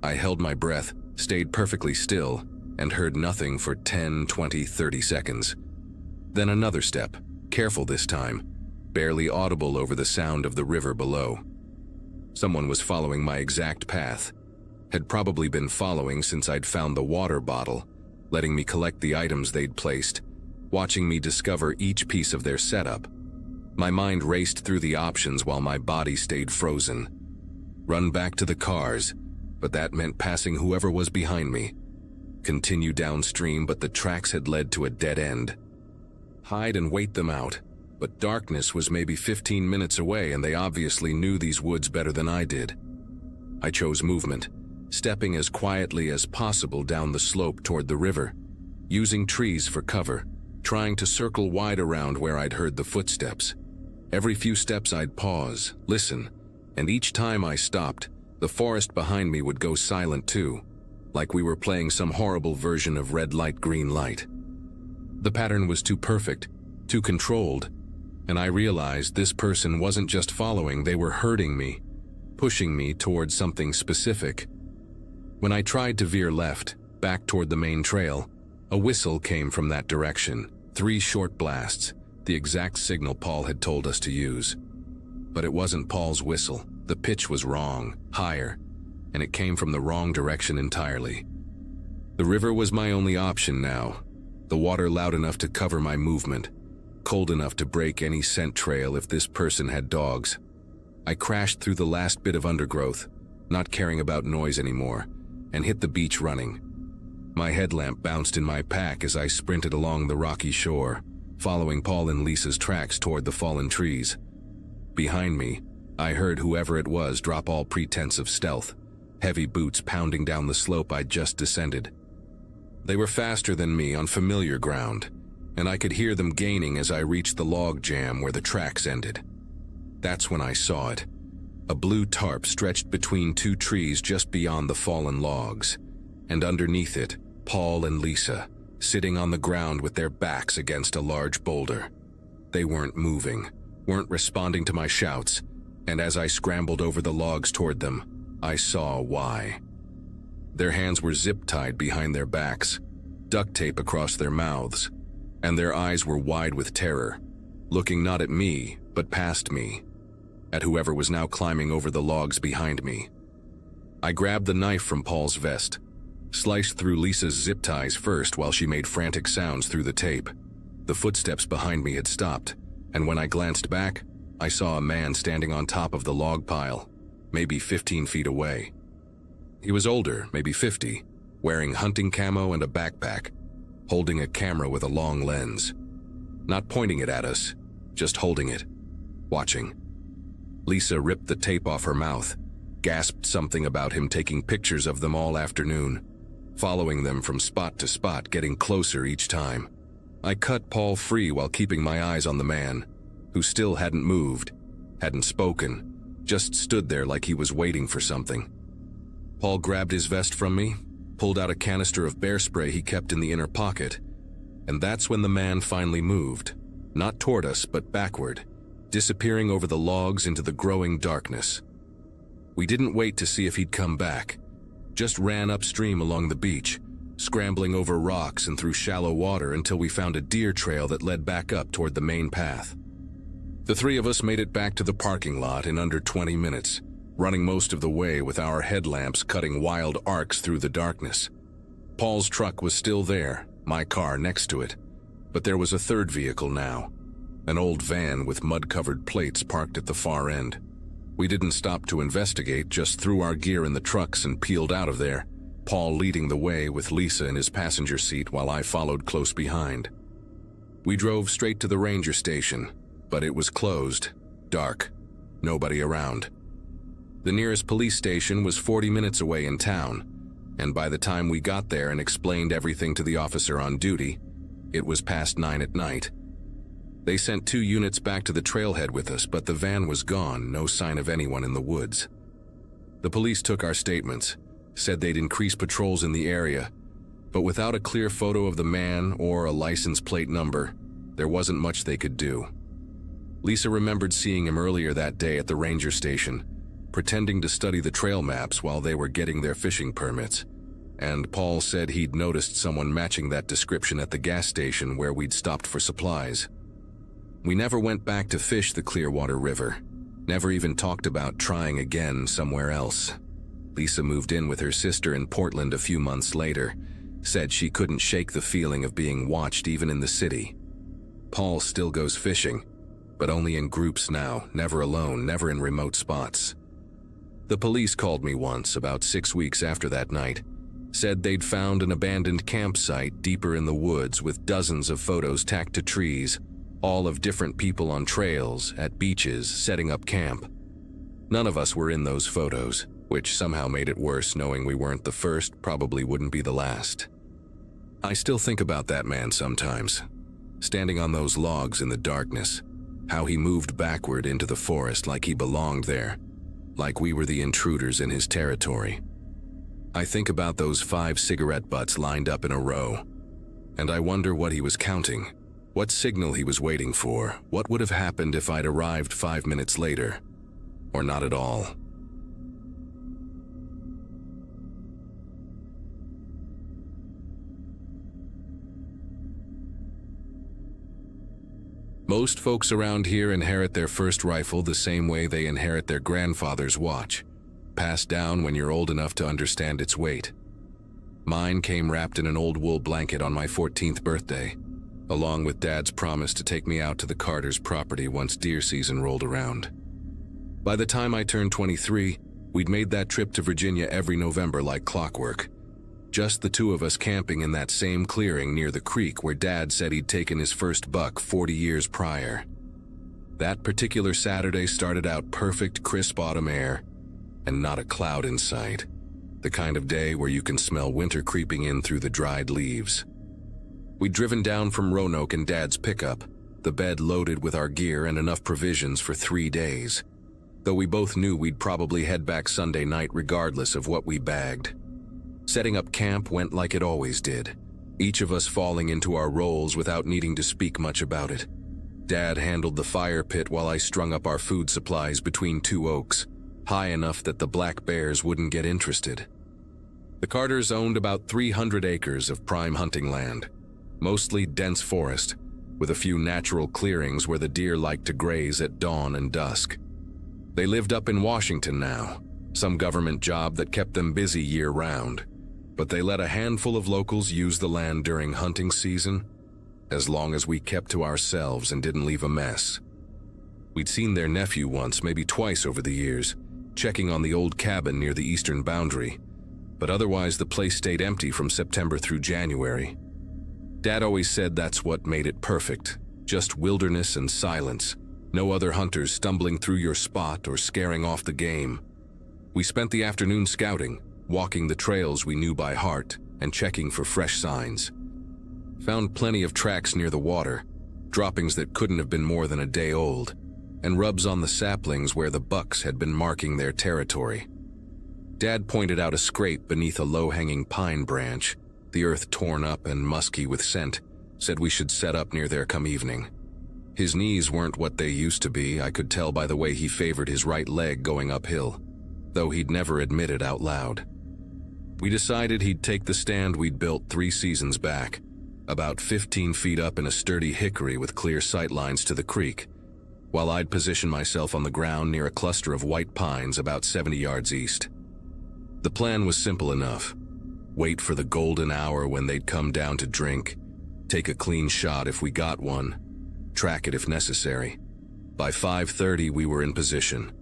I held my breath, stayed perfectly still, and heard nothing for 10, 20, 30 seconds. Then another step, careful this time, barely audible over the sound of the river below. Someone was following my exact path, had probably been following since I'd found the water bottle, letting me collect the items they'd placed, watching me discover each piece of their setup. My mind raced through the options while my body stayed frozen. Run back to the cars, but that meant passing whoever was behind me. Continue downstream, but the tracks had led to a dead end. Hide and wait them out, but darkness was maybe 15 minutes away and they obviously knew these woods better than I did. I chose movement, stepping as quietly as possible down the slope toward the river, using trees for cover, trying to circle wide around where I'd heard the footsteps. Every few steps I'd pause, listen, and each time I stopped, the forest behind me would go silent too, like we were playing some horrible version of red light, green light. The pattern was too perfect, too controlled, and I realized this person wasn't just following, they were herding me, pushing me towards something specific. When I tried to veer left, back toward the main trail, a whistle came from that direction, 3 short blasts, the exact signal Paul had told us to use. But it wasn't Paul's whistle. The pitch was wrong, higher, and it came from the wrong direction entirely. The river was my only option now, the water loud enough to cover my movement, cold enough to break any scent trail if this person had dogs. I crashed through the last bit of undergrowth, not caring about noise anymore, and hit the beach running. My headlamp bounced in my pack as I sprinted along the rocky shore, following Paul and Lisa's tracks toward the fallen trees. Behind me, I heard whoever it was drop all pretense of stealth, heavy boots pounding down the slope I'd just descended. They were faster than me on familiar ground, and I could hear them gaining as I reached the log jam where the tracks ended. That's when I saw it. A blue tarp stretched between 2 trees just beyond the fallen logs, and underneath it, Paul and Lisa, sitting on the ground with their backs against a large boulder. They weren't moving, weren't responding to my shouts, and as I scrambled over the logs toward them, I saw why. Their hands were zip-tied behind their backs, duct tape across their mouths, and their eyes were wide with terror, looking not at me, but past me, at whoever was now climbing over the logs behind me. I grabbed the knife from Paul's vest, sliced through Lisa's zip ties first while she made frantic sounds through the tape. The footsteps behind me had stopped, and when I glanced back, I saw a man standing on top of the log pile, maybe 15 feet away. He was older, maybe 50, wearing hunting camo and a backpack, holding a camera with a long lens. Not pointing it at us, just holding it, watching. Lisa ripped the tape off her mouth, gasped something about him taking pictures of them all afternoon, following them from spot to spot, getting closer each time. I cut Paul free while keeping my eyes on the man, who still hadn't moved, hadn't spoken, just stood there like he was waiting for something. Paul grabbed his vest from me, pulled out a canister of bear spray he kept in the inner pocket, and that's when the man finally moved, not toward us but backward, disappearing over the logs into the growing darkness. We didn't wait to see if he'd come back, just ran upstream along the beach, scrambling over rocks and through shallow water until we found a deer trail that led back up toward the main path. The 3 of us made it back to the parking lot in under 20 minutes, running most of the way with our headlamps cutting wild arcs through the darkness. Paul's truck was still there, my car next to it, but there was a third vehicle now, an old van with mud-covered plates parked at the far end. We didn't stop to investigate, just threw our gear in the trucks and peeled out of there, Paul leading the way with Lisa in his passenger seat while I followed close behind. We drove straight to the ranger station, but it was closed, dark, nobody around. The nearest police station was 40 minutes away in town, and by the time we got there and explained everything to the officer on duty, it was past 9 at night. They sent 2 units back to the trailhead with us, but the van was gone, no sign of anyone in the woods. The police took our statements, said they'd increase patrols in the area, but without a clear photo of the man or a license plate number, there wasn't much they could do. Lisa remembered seeing him earlier that day at the ranger station, pretending to study the trail maps while they were getting their fishing permits, and Paul said he'd noticed someone matching that description at the gas station where we'd stopped for supplies. We never went back to fish the Clearwater River, never even talked about trying again somewhere else. Lisa moved in with her sister in Portland a few months later, said she couldn't shake the feeling of being watched even in the city. Paul still goes fishing, but only in groups now, never alone, never in remote spots. The police called me once, about 6 weeks after that night, said they'd found an abandoned campsite deeper in the woods with dozens of photos tacked to trees, all of different people on trails, at beaches, setting up camp. None of us were in those photos, which somehow made it worse knowing we weren't the first, probably wouldn't be the last. I still think about that man sometimes, standing on those logs in the darkness, how he moved backward into the forest like he belonged there, like we were the intruders in his territory. I think about those 5 cigarette butts lined up in a row, and I wonder what he was counting, what signal he was waiting for, what would have happened if I'd arrived 5 minutes later, or not at all. Most folks around here inherit their first rifle the same way they inherit their grandfather's watch, passed down when you're old enough to understand its weight. Mine came wrapped in an old wool blanket on my 14th birthday, along with Dad's promise to take me out to the Carter's property once deer season rolled around. By the time I turned 23, we'd made that trip to Virginia every November like clockwork, just the 2 of us camping in that same clearing near the creek where Dad said he'd taken his first buck 40 years prior. That particular Saturday started out perfect, crisp autumn air, and not a cloud in sight, the kind of day where you can smell winter creeping in through the dried leaves. We'd driven down from Roanoke in Dad's pickup, the bed loaded with our gear and enough provisions for 3 days, though we both knew we'd probably head back Sunday night regardless of what we bagged. Setting up camp went like it always did, each of us falling into our roles without needing to speak much about it. Dad handled the fire pit while I strung up our food supplies between 2 oaks, high enough that the black bears wouldn't get interested. The Carters owned about 300 acres of prime hunting land, mostly dense forest, with a few natural clearings where the deer liked to graze at dawn and dusk. They lived up in Washington now, some government job that kept them busy year-round, but they let a handful of locals use the land during hunting season, as long as we kept to ourselves and didn't leave a mess. We'd seen their nephew once, maybe twice over the years, checking on the old cabin near the eastern boundary, but otherwise the place stayed empty from September through January. Dad always said that's what made it perfect, just wilderness and silence, no other hunters stumbling through your spot or scaring off the game. We spent the afternoon scouting, walking the trails we knew by heart and checking for fresh signs. Found plenty of tracks near the water, droppings that couldn't have been more than a day old, and rubs on the saplings where the bucks had been marking their territory. Dad pointed out a scrape beneath a low-hanging pine branch, the earth torn up and musky with scent, said we should set up near there come evening. His knees weren't what they used to be, I could tell by the way he favored his right leg going uphill, though he'd never admit it out loud. We decided he'd take the stand we'd built 3 seasons back, about 15 feet up in a sturdy hickory with clear sight lines to the creek, while I'd position myself on the ground near a cluster of white pines about 70 yards east. The plan was simple enough. Wait for the golden hour when they'd come down to drink, take a clean shot if we got one, track it if necessary. By 5:30 we were in position,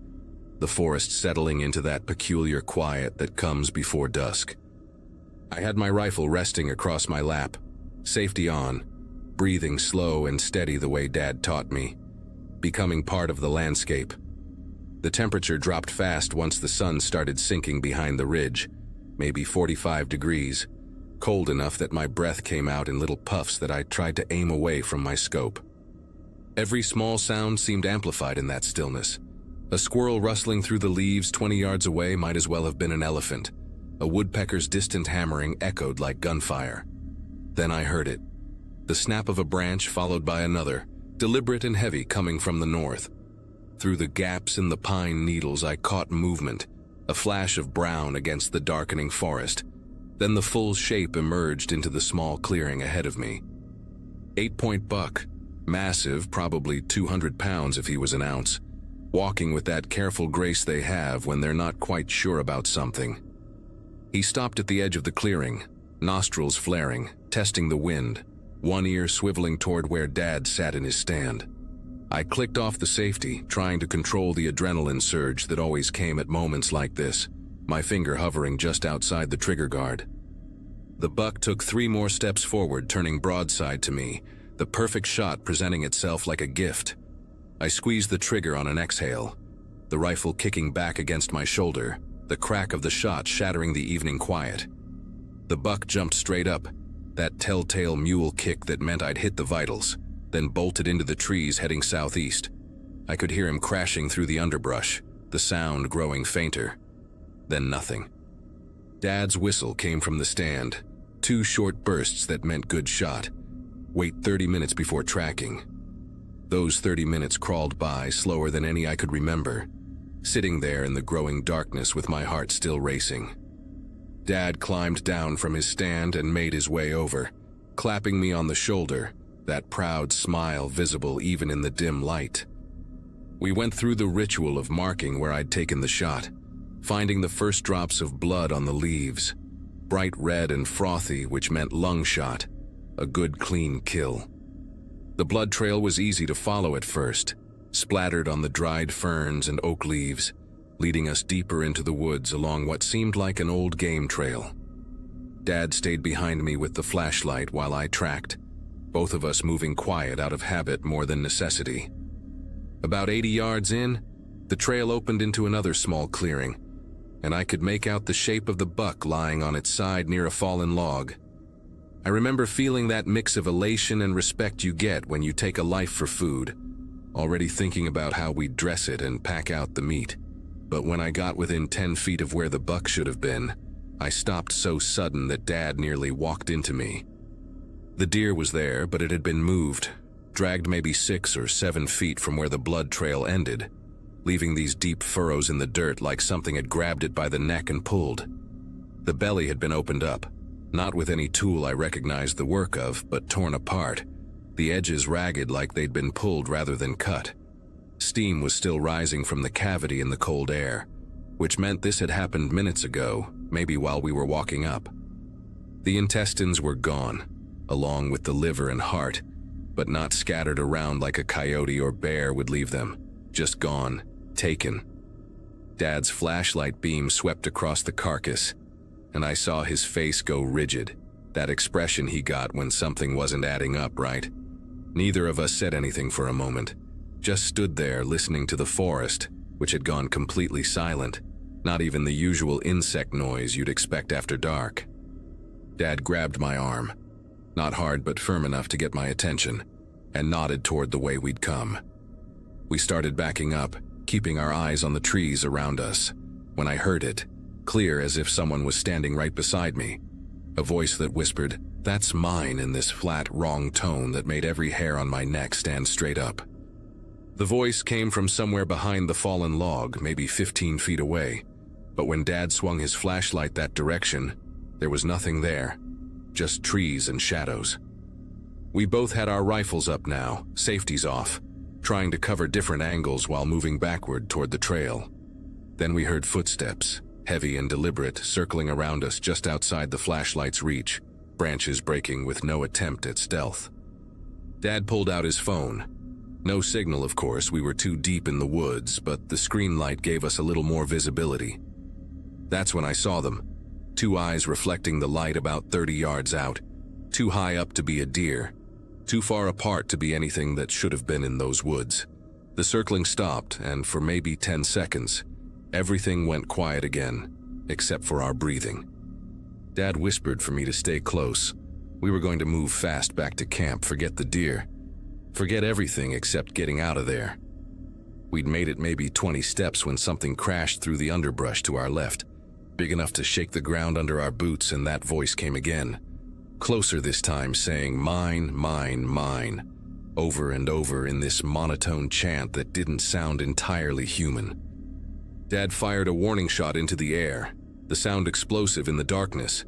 the forest settling into that peculiar quiet that comes before dusk. I had my rifle resting across my lap, safety on, breathing slow and steady the way Dad taught me, becoming part of the landscape. The temperature dropped fast once the sun started sinking behind the ridge, maybe 45 degrees, cold enough that my breath came out in little puffs that I tried to aim away from my scope. Every small sound seemed amplified in that stillness. A squirrel rustling through the leaves 20 yards away might as well have been an elephant. A woodpecker's distant hammering echoed like gunfire. Then I heard it. The snap of a branch followed by another, deliberate and heavy, coming from the north. Through the gaps in the pine needles I caught movement, a flash of brown against the darkening forest. Then the full shape emerged into the small clearing ahead of me. 8-point buck, massive, probably 200 pounds if he was an ounce, walking with that careful grace they have when they're not quite sure about something. He stopped at the edge of the clearing, nostrils flaring, testing the wind, one ear swiveling toward where Dad sat in his stand. I clicked off the safety, trying to control the adrenaline surge that always came at moments like this, my finger hovering just outside the trigger guard. The buck took 3 more steps forward, turning broadside to me, the perfect shot presenting itself like a gift. I squeezed the trigger on an exhale, the rifle kicking back against my shoulder, the crack of the shot shattering the evening quiet. The buck jumped straight up, that telltale mule kick that meant I'd hit the vitals, then bolted into the trees heading southeast. I could hear him crashing through the underbrush, the sound growing fainter. Then nothing. Dad's whistle came from the stand, 2 short bursts that meant good shot. Wait 30 minutes before tracking. Those 30 minutes crawled by slower than any I could remember, sitting there in the growing darkness with my heart still racing. Dad climbed down from his stand and made his way over, clapping me on the shoulder, that proud smile visible even in the dim light. We went through the ritual of marking where I'd taken the shot, finding the first drops of blood on the leaves, bright red and frothy, which meant lung shot, a good clean kill. The blood trail was easy to follow at first, splattered on the dried ferns and oak leaves, leading us deeper into the woods along what seemed like an old game trail. Dad stayed behind me with the flashlight while I tracked, both of us moving quiet out of habit more than necessity. About 80 yards in, the trail opened into another small clearing, and I could make out the shape of the buck lying on its side near a fallen log. I remember feeling that mix of elation and respect you get when you take a life for food, already thinking about how we'd dress it and pack out the meat. But when I got within 10 feet of where the buck should have been, I stopped so sudden that Dad nearly walked into me. The deer was there, but it had been moved, dragged maybe 6 or 7 feet from where the blood trail ended, leaving these deep furrows in the dirt like something had grabbed it by the neck and pulled. The belly had been opened up, not with any tool I recognized the work of, but torn apart, the edges ragged like they'd been pulled rather than cut. Steam was still rising from the cavity in the cold air, which meant this had happened minutes ago, maybe while we were walking up. The intestines were gone, along with the liver and heart, but not scattered around like a coyote or bear would leave them. Just gone, taken. Dad's flashlight beam swept across the carcass, and I saw his face go rigid, that expression he got when something wasn't adding up right. Neither of us said anything for a moment, just stood there listening to the forest, which had gone completely silent, not even the usual insect noise you'd expect after dark. Dad grabbed my arm, not hard but firm enough to get my attention, and nodded toward the way we'd come. We started backing up, keeping our eyes on the trees around us, when I heard it, clear as if someone was standing right beside me, a voice that whispered, "That's mine," in this flat, wrong tone that made every hair on my neck stand straight up. The voice came from somewhere behind the fallen log, maybe 15 feet away, but when Dad swung his flashlight that direction, there was nothing there, just trees and shadows. We both had our rifles up now, safeties off, trying to cover different angles while moving backward toward the trail. Then we heard footsteps, heavy and deliberate, circling around us just outside the flashlight's reach, branches breaking with no attempt at stealth. Dad pulled out his phone. No signal, of course, we were too deep in the woods, but the screen light gave us a little more visibility. That's when I saw them. Two eyes reflecting the light about 30 yards out, too high up to be a deer, too far apart to be anything that should have been in those woods. The circling stopped, and for maybe 10 seconds, everything went quiet again, except for our breathing. Dad whispered for me to stay close. We were going to move fast back to camp, forget the deer. Forget everything except getting out of there. We'd made it maybe 20 steps when something crashed through the underbrush to our left, big enough to shake the ground under our boots, and that voice came again. Closer this time, saying, "Mine, mine, mine," over and over in this monotone chant that didn't sound entirely human. Dad fired a warning shot into the air, the sound explosive in the darkness,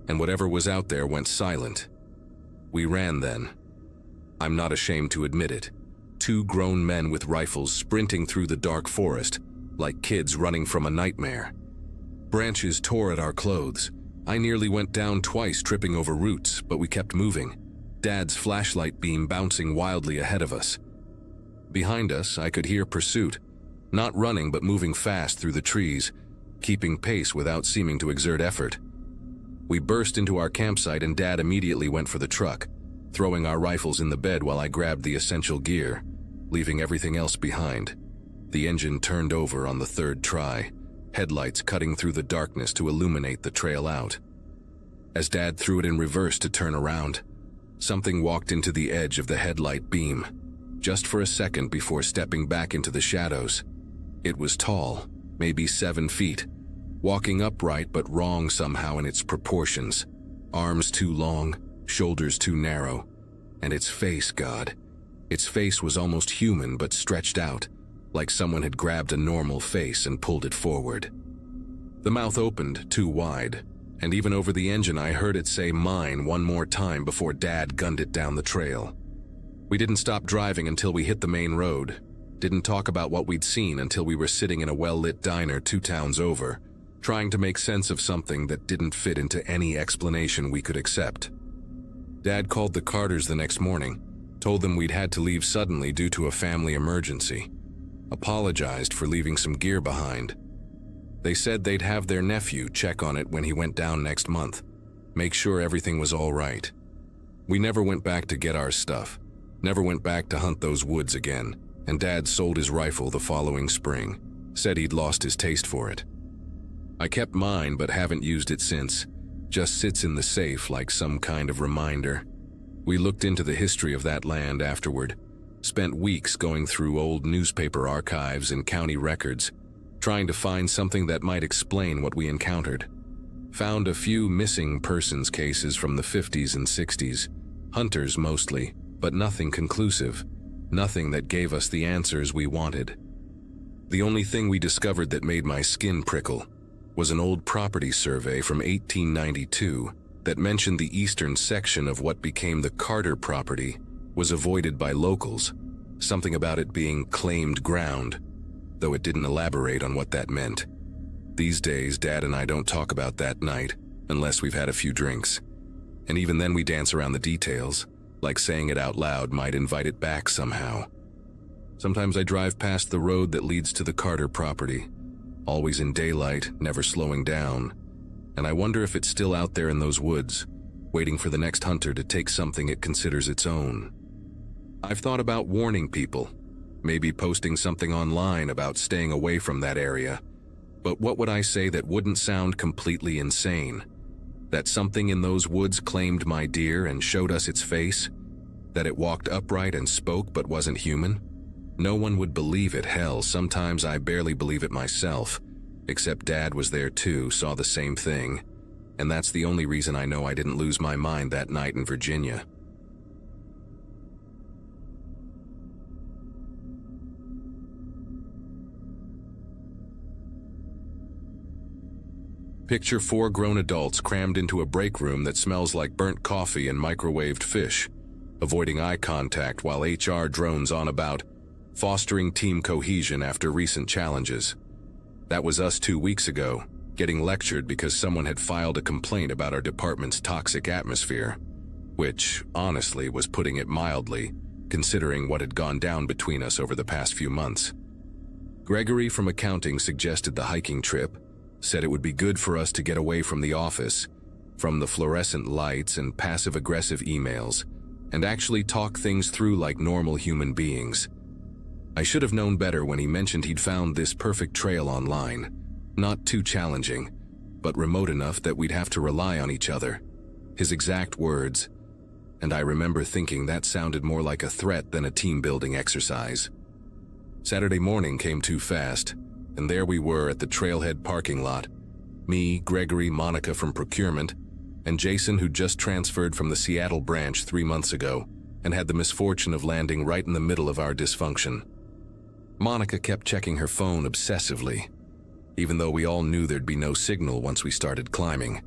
and whatever was out there went silent. We ran then. I'm not ashamed to admit it. Two grown men with rifles sprinting through the dark forest, like kids running from a nightmare. Branches tore at our clothes. I nearly went down twice, tripping over roots, but we kept moving, Dad's flashlight beam bouncing wildly ahead of us. Behind us, I could hear pursuit, not running but moving fast through the trees, keeping pace without seeming to exert effort. We burst into our campsite and Dad immediately went for the truck, throwing our rifles in the bed while I grabbed the essential gear, leaving everything else behind. The engine turned over on the third try, headlights cutting through the darkness to illuminate the trail out. As Dad threw it in reverse to turn around, something walked into the edge of the headlight beam, just for a second before stepping back into the shadows. It was tall, maybe 7 feet, walking upright but wrong somehow in its proportions. Arms too long, shoulders too narrow, and its face, God. Its face was almost human but stretched out, like someone had grabbed a normal face and pulled it forward. The mouth opened too wide, and even over the engine I heard it say "mine" one more time before Dad gunned it down the trail. We didn't stop driving until we hit the main road, didn't talk about what we'd seen until we were sitting in a well-lit diner 2 towns over, trying to make sense of something that didn't fit into any explanation we could accept. Dad called the Carters the next morning, told them we'd had to leave suddenly due to a family emergency, apologized for leaving some gear behind. They said they'd have their nephew check on it when he went down next month, make sure everything was all right. We never went back to get our stuff, never went back to hunt those woods again, and Dad sold his rifle the following spring, said he'd lost his taste for it. I kept mine but haven't used it since, just sits in the safe like some kind of reminder. We looked into the history of that land afterward, spent weeks going through old newspaper archives and county records, trying to find something that might explain what we encountered. Found a few missing persons cases from the 50s and 60s, hunters mostly, but nothing conclusive, nothing that gave us the answers we wanted. The only thing we discovered that made my skin prickle was an old property survey from 1892 that mentioned the eastern section of what became the Carter property was avoided by locals, something about it being claimed ground, though it didn't elaborate on what that meant. These days, Dad and I don't talk about that night unless we've had a few drinks, and even then we dance around the details, like saying it out loud might invite it back somehow. Sometimes I drive past the road that leads to the Carter property, always in daylight, never slowing down, and I wonder if it's still out there in those woods, waiting for the next hunter to take something it considers its own. I've thought about warning people, maybe posting something online about staying away from that area, but what would I say that wouldn't sound completely insane? That something in those woods claimed my deer and showed us its face? That it walked upright and spoke but wasn't human? No one would believe it. Hell, sometimes I barely believe it myself, except Dad was there too, saw the same thing, and that's the only reason I know I didn't lose my mind that night in Virginia. Picture 4 grown adults crammed into a break room that smells like burnt coffee and microwaved fish, avoiding eye contact while HR drones on about, fostering team cohesion after recent challenges. That was us 2 weeks ago, getting lectured because someone had filed a complaint about our department's toxic atmosphere, which, honestly, was putting it mildly, considering what had gone down between us over the past few months. Gregory from accounting suggested the hiking trip, said it would be good for us to get away from the office, from the fluorescent lights and passive-aggressive emails, and actually talk things through like normal human beings. I should have known better when he mentioned he'd found this perfect trail online. Not too challenging, but remote enough that we'd have to rely on each other. His exact words, and I remember thinking that sounded more like a threat than a team-building exercise. Saturday morning came too fast, and there we were at the trailhead parking lot. Me, Gregory, Monica from procurement, and Jason, who just transferred from the Seattle branch 3 months ago and had the misfortune of landing right in the middle of our dysfunction. Monica kept checking her phone obsessively, even though we all knew there'd be no signal once we started climbing.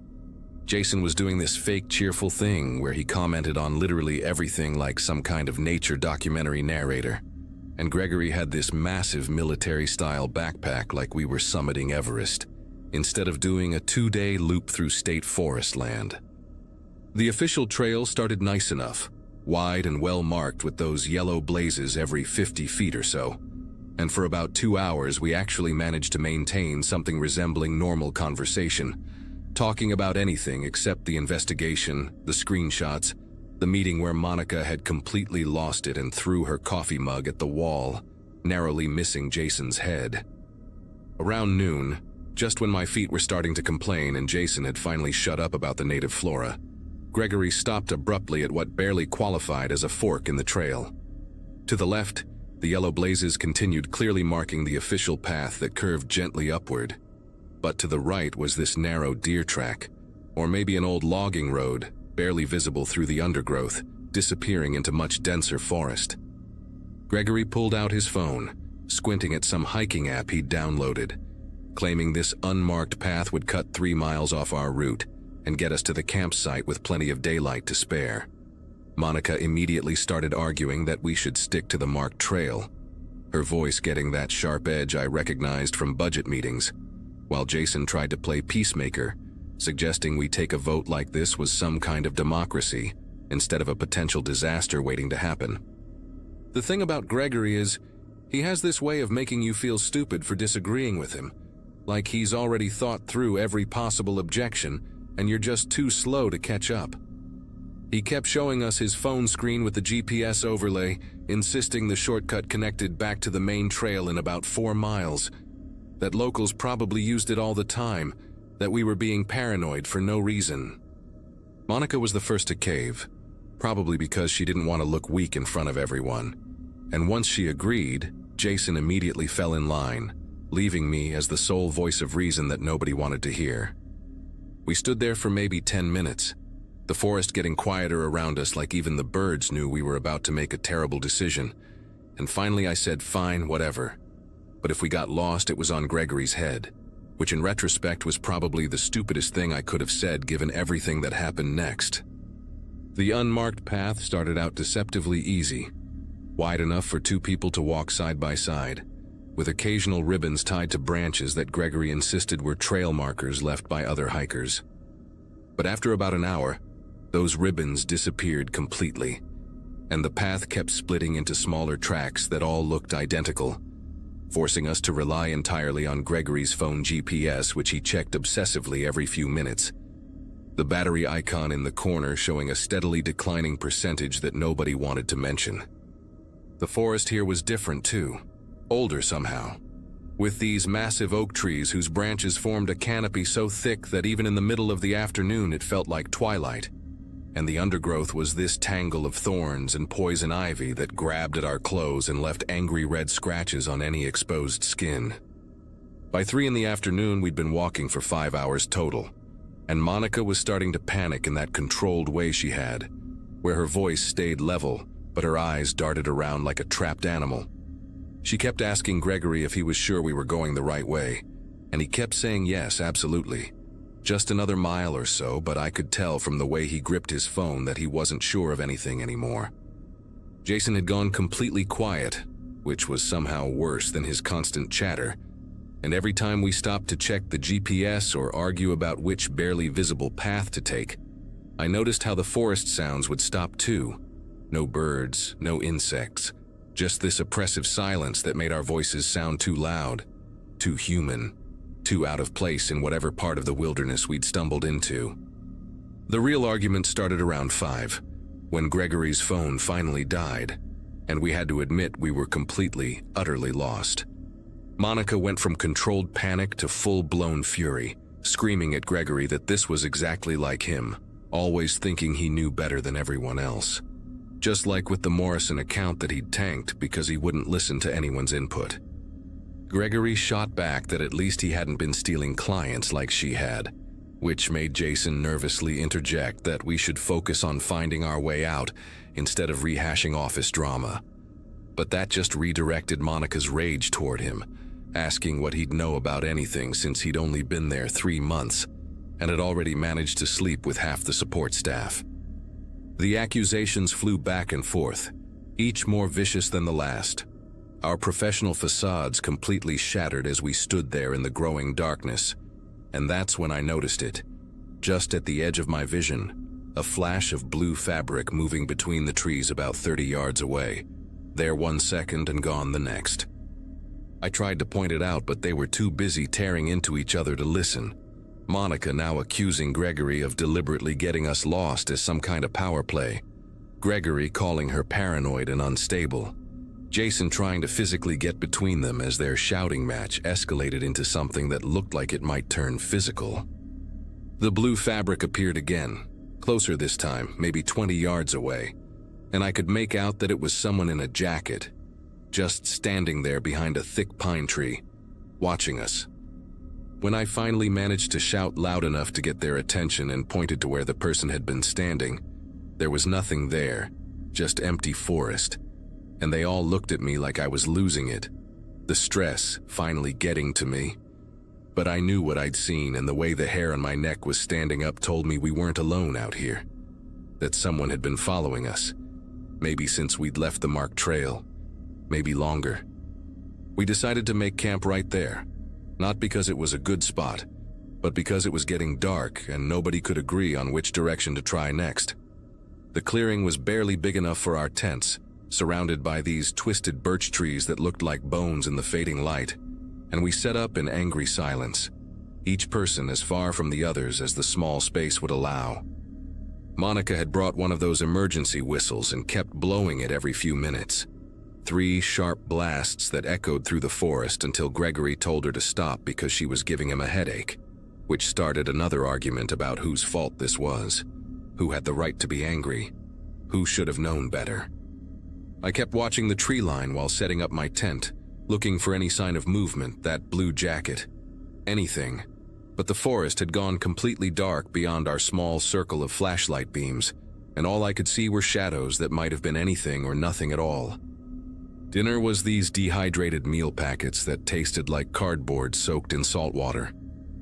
Jason was doing this fake cheerful thing where he commented on literally everything like some kind of nature documentary narrator, and Gregory had this massive military-style backpack like we were summiting Everest, instead of doing a 2-day loop through state forest land. The official trail started nice enough, wide and well marked with those yellow blazes every 50 feet or so, and for about 2 hours we actually managed to maintain something resembling normal conversation, talking about anything except the investigation, the screenshots, the meeting where Monica had completely lost it and threw her coffee mug at the wall, narrowly missing Jason's head. Around noon, just when my feet were starting to complain and Jason had finally shut up about the native flora, Gregory stopped abruptly at what barely qualified as a fork in the trail. To the left, the yellow blazes continued, clearly marking the official path that curved gently upward. But to the right was this narrow deer track, or maybe an old logging road, barely visible through the undergrowth, disappearing into much denser forest. Gregory pulled out his phone, squinting at some hiking app he'd downloaded, claiming this unmarked path would cut 3 miles off our route and get us to the campsite with plenty of daylight to spare. Monica immediately started arguing that we should stick to the marked trail, her voice getting that sharp edge I recognized from budget meetings, while Jason tried to play peacemaker, suggesting we take a vote like this was some kind of democracy instead of a potential disaster waiting to happen. The thing about Gregory is, he has this way of making you feel stupid for disagreeing with him, like he's already thought through every possible objection and you're just too slow to catch up. He kept showing us his phone screen with the GPS overlay, insisting the shortcut connected back to the main trail in about 4 miles, that locals probably used it all the time, that we were being paranoid for no reason. Monica was the first to cave, probably because she didn't want to look weak in front of everyone, and once she agreed, Jason immediately fell in line, leaving me as the sole voice of reason that nobody wanted to hear. We stood there for maybe 10 minutes, the forest getting quieter around us like even the birds knew we were about to make a terrible decision, and finally I said fine, whatever. But if we got lost, it was on Gregory's head, which in retrospect was probably the stupidest thing I could have said given everything that happened next. The unmarked path started out deceptively easy, wide enough for 2 people to walk side by side, with occasional ribbons tied to branches that Gregory insisted were trail markers left by other hikers. But after about an hour, those ribbons disappeared completely, and the path kept splitting into smaller tracks that all looked identical, forcing us to rely entirely on Gregory's phone GPS, which he checked obsessively every few minutes, the battery icon in the corner showing a steadily declining percentage that nobody wanted to mention. The forest here was different too, older somehow, with these massive oak trees whose branches formed a canopy so thick that even in the middle of the afternoon it felt like twilight, and the undergrowth was this tangle of thorns and poison ivy that grabbed at our clothes and left angry red scratches on any exposed skin. By 3 in the afternoon, we'd been walking for 5 hours total, and Monica was starting to panic in that controlled way she had, where her voice stayed level, but her eyes darted around like a trapped animal. She kept asking Gregory if he was sure we were going the right way, and he kept saying yes, absolutely. Just another mile or so, but I could tell from the way he gripped his phone that he wasn't sure of anything anymore. Jason had gone completely quiet, which was somehow worse than his constant chatter, and every time we stopped to check the GPS or argue about which barely visible path to take, I noticed how the forest sounds would stop too. No birds, no insects, just this oppressive silence that made our voices sound too loud, too human, too out of place in whatever part of the wilderness we'd stumbled into. The real argument started around 5, when Gregory's phone finally died, and we had to admit we were completely, utterly lost. Monica went from controlled panic to full-blown fury, screaming at Gregory that this was exactly like him, always thinking he knew better than everyone else. Just like with the Morrison account that he'd tanked because he wouldn't listen to anyone's input. Gregory shot back that at least he hadn't been stealing clients like she had, which made Jason nervously interject that we should focus on finding our way out instead of rehashing office drama. But that just redirected Monica's rage toward him, asking what he'd know about anything since he'd only been there 3 months and had already managed to sleep with half the support staff. The accusations flew back and forth, each more vicious than the last. Our professional facades completely shattered as we stood there in the growing darkness, and that's when I noticed it. Just at the edge of my vision, a flash of blue fabric moving between the trees about 30 yards away, there 1 second and gone the next. I tried to point it out, but they were too busy tearing into each other to listen. Monica now accusing Gregory of deliberately getting us lost as some kind of power play. Gregory calling her paranoid and unstable. Jason trying to physically get between them as their shouting match escalated into something that looked like it might turn physical. The blue fabric appeared again, closer this time, maybe 20 yards away, and I could make out that it was someone in a jacket, just standing there behind a thick pine tree, watching us. When I finally managed to shout loud enough to get their attention and pointed to where the person had been standing, there was nothing there, just empty forest, and they all looked at me like I was losing it, the stress finally getting to me. But I knew what I'd seen, and the way the hair on my neck was standing up told me we weren't alone out here, that someone had been following us, maybe since we'd left the marked trail, maybe longer. We decided to make camp right there, not because it was a good spot, but because it was getting dark and nobody could agree on which direction to try next. The clearing was barely big enough for our tents, surrounded by these twisted birch trees that looked like bones in the fading light, and we set up in angry silence, each person as far from the others as the small space would allow. Monica had brought one of those emergency whistles and kept blowing it every few minutes. 3 sharp blasts that echoed through the forest until Gregory told her to stop because she was giving him a headache, which started another argument about whose fault this was, who had the right to be angry, who should have known better. I kept watching the tree line while setting up my tent, looking for any sign of movement, that blue jacket, anything. But the forest had gone completely dark beyond our small circle of flashlight beams, and all I could see were shadows that might have been anything or nothing at all. Dinner was these dehydrated meal packets that tasted like cardboard soaked in salt water,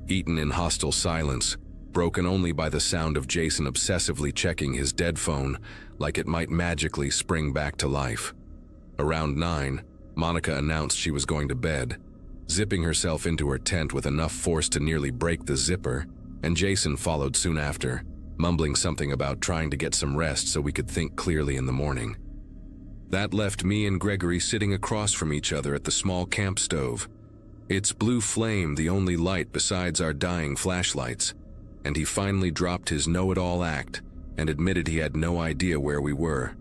eaten in hostile silence, broken only by the sound of Jason obsessively checking his dead phone like it might magically spring back to life. Around 9, Monica announced she was going to bed, zipping herself into her tent with enough force to nearly break the zipper, and Jason followed soon after, mumbling something about trying to get some rest so we could think clearly in the morning. That left me and Gregory sitting across from each other at the small camp stove, its blue flame the only light besides our dying flashlights, and he finally dropped his know-it-all act and admitted he had no idea where we were,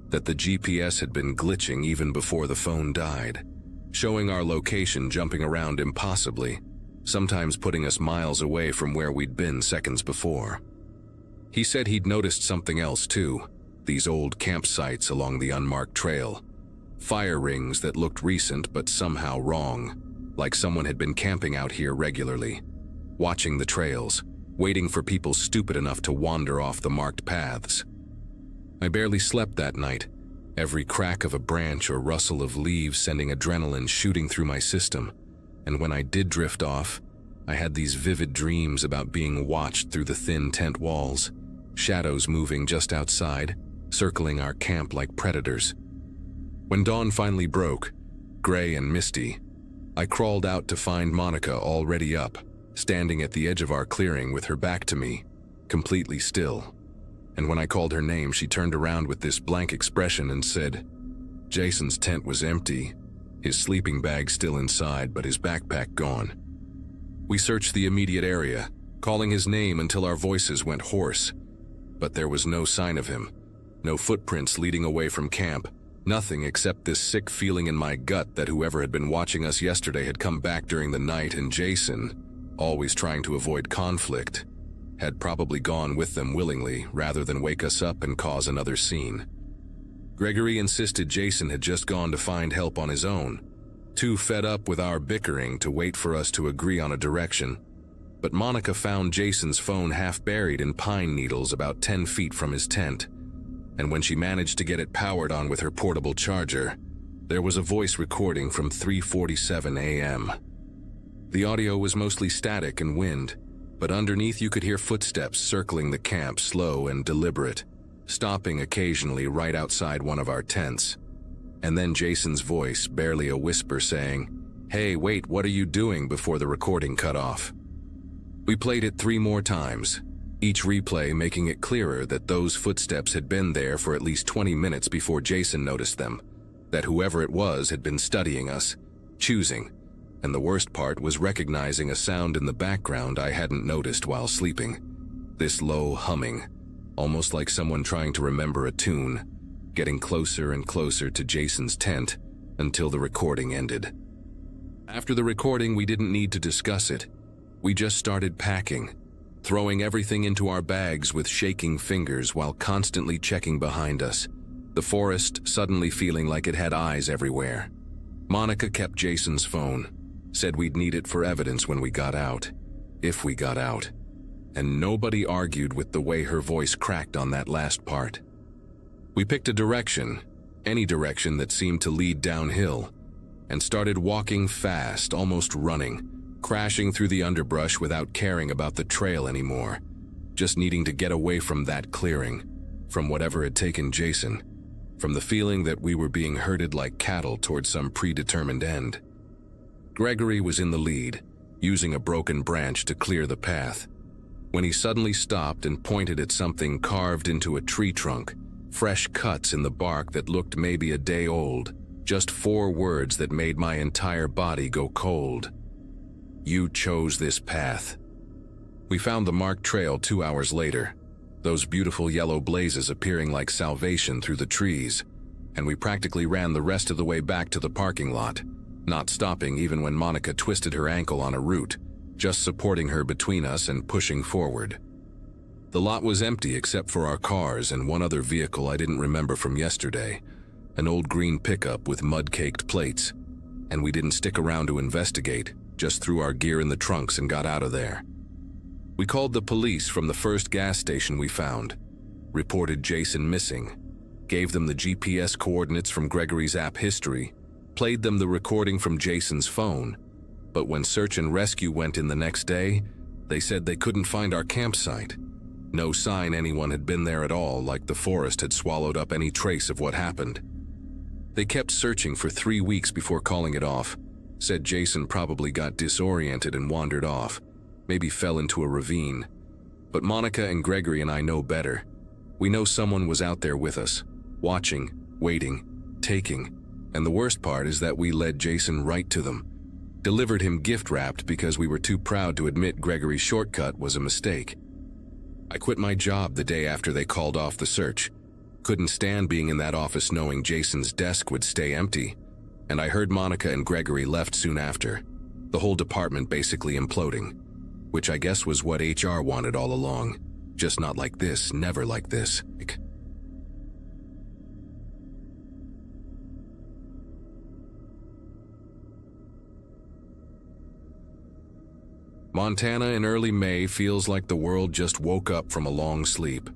that the GPS had been glitching even before the phone died, showing our location jumping around impossibly, sometimes putting us miles away from where we'd been seconds before. He said he'd noticed something else too, these old campsites along the unmarked trail, fire rings that looked recent but somehow wrong, like someone had been camping out here regularly, watching the trails, waiting for people stupid enough to wander off the marked paths. I barely slept that night, every crack of a branch or rustle of leaves sending adrenaline shooting through my system, and when I did drift off, I had these vivid dreams about being watched through the thin tent walls, shadows moving just outside, circling our camp like predators. When dawn finally broke, gray and misty. I crawled out to find Monica already up, standing at the edge of our clearing with her back to me, completely still. And when I called her name, she turned around with this blank expression and said, Jason's tent was empty, his sleeping bag still inside, but his backpack gone. We searched the immediate area, calling his name until our voices went hoarse. But there was no sign of him, no footprints leading away from camp, nothing except this sick feeling in my gut that whoever had been watching us yesterday had come back during the night, and Jason, always trying to avoid conflict, had probably gone with them willingly rather than wake us up and cause another scene. Gregory insisted Jason had just gone to find help on his own, too fed up with our bickering to wait for us to agree on a direction. But Monica found Jason's phone half buried in pine needles about 10 feet from his tent, and when she managed to get it powered on with her portable charger, there was a voice recording from 3:47 a.m. The audio was mostly static and wind, but underneath you could hear footsteps circling the camp, slow and deliberate, stopping occasionally right outside one of our tents. And then Jason's voice, barely a whisper, saying, "Hey, wait, what are you doing?" before the recording cut off. We played it 3 more times, each replay making it clearer that those footsteps had been there for at least 20 minutes before Jason noticed them, that whoever it was had been studying us, choosing, and the worst part was recognizing a sound in the background I hadn't noticed while sleeping. This low humming, almost like someone trying to remember a tune, getting closer and closer to Jason's tent until the recording ended. After the recording, we didn't need to discuss it. We just started packing, throwing everything into our bags with shaking fingers while constantly checking behind us, the forest suddenly feeling like it had eyes everywhere. Monica kept Jason's phone, said we'd need it for evidence when we got out, if we got out, and nobody argued with the way her voice cracked on that last part. We picked a direction, any direction that seemed to lead downhill, and started walking fast, almost running, crashing through the underbrush without caring about the trail anymore, just needing to get away from that clearing, from whatever had taken Jason, from the feeling that we were being herded like cattle towards some predetermined end. Gregory was in the lead, using a broken branch to clear the path, when he suddenly stopped and pointed at something carved into a tree trunk, fresh cuts in the bark that looked maybe a day old, just 4 words that made my entire body go cold. "You chose this path." We found the marked trail 2 hours later, those beautiful yellow blazes appearing like salvation through the trees, and we practically ran the rest of the way back to the parking lot, not stopping even when Monica twisted her ankle on a root, just supporting her between us and pushing forward. The lot was empty except for our cars and one other vehicle I didn't remember from yesterday, an old green pickup with mud-caked plates, and we didn't stick around to investigate, just threw our gear in the trunks and got out of there. We called the police from the first gas station we found, reported Jason missing, gave them the GPS coordinates from Gregory's app history, played them the recording from Jason's phone, but when search and rescue went in the next day, they said they couldn't find our campsite. No sign anyone had been there at all, like the forest had swallowed up any trace of what happened. They kept searching for 3 weeks before calling it off, said Jason probably got disoriented and wandered off, maybe fell into a ravine. But Monica and Gregory and I know better. We know someone was out there with us, watching, waiting, taking, and the worst part is that we led Jason right to them, delivered him gift-wrapped because we were too proud to admit Gregory's shortcut was a mistake. I quit my job the day after they called off the search. Couldn't stand being in that office knowing Jason's desk would stay empty, and I heard Monica and Gregory left soon after, the whole department basically imploding, which I guess was what HR wanted all along, just not like this, never like this. Montana in early May feels like the world just woke up from a long sleep,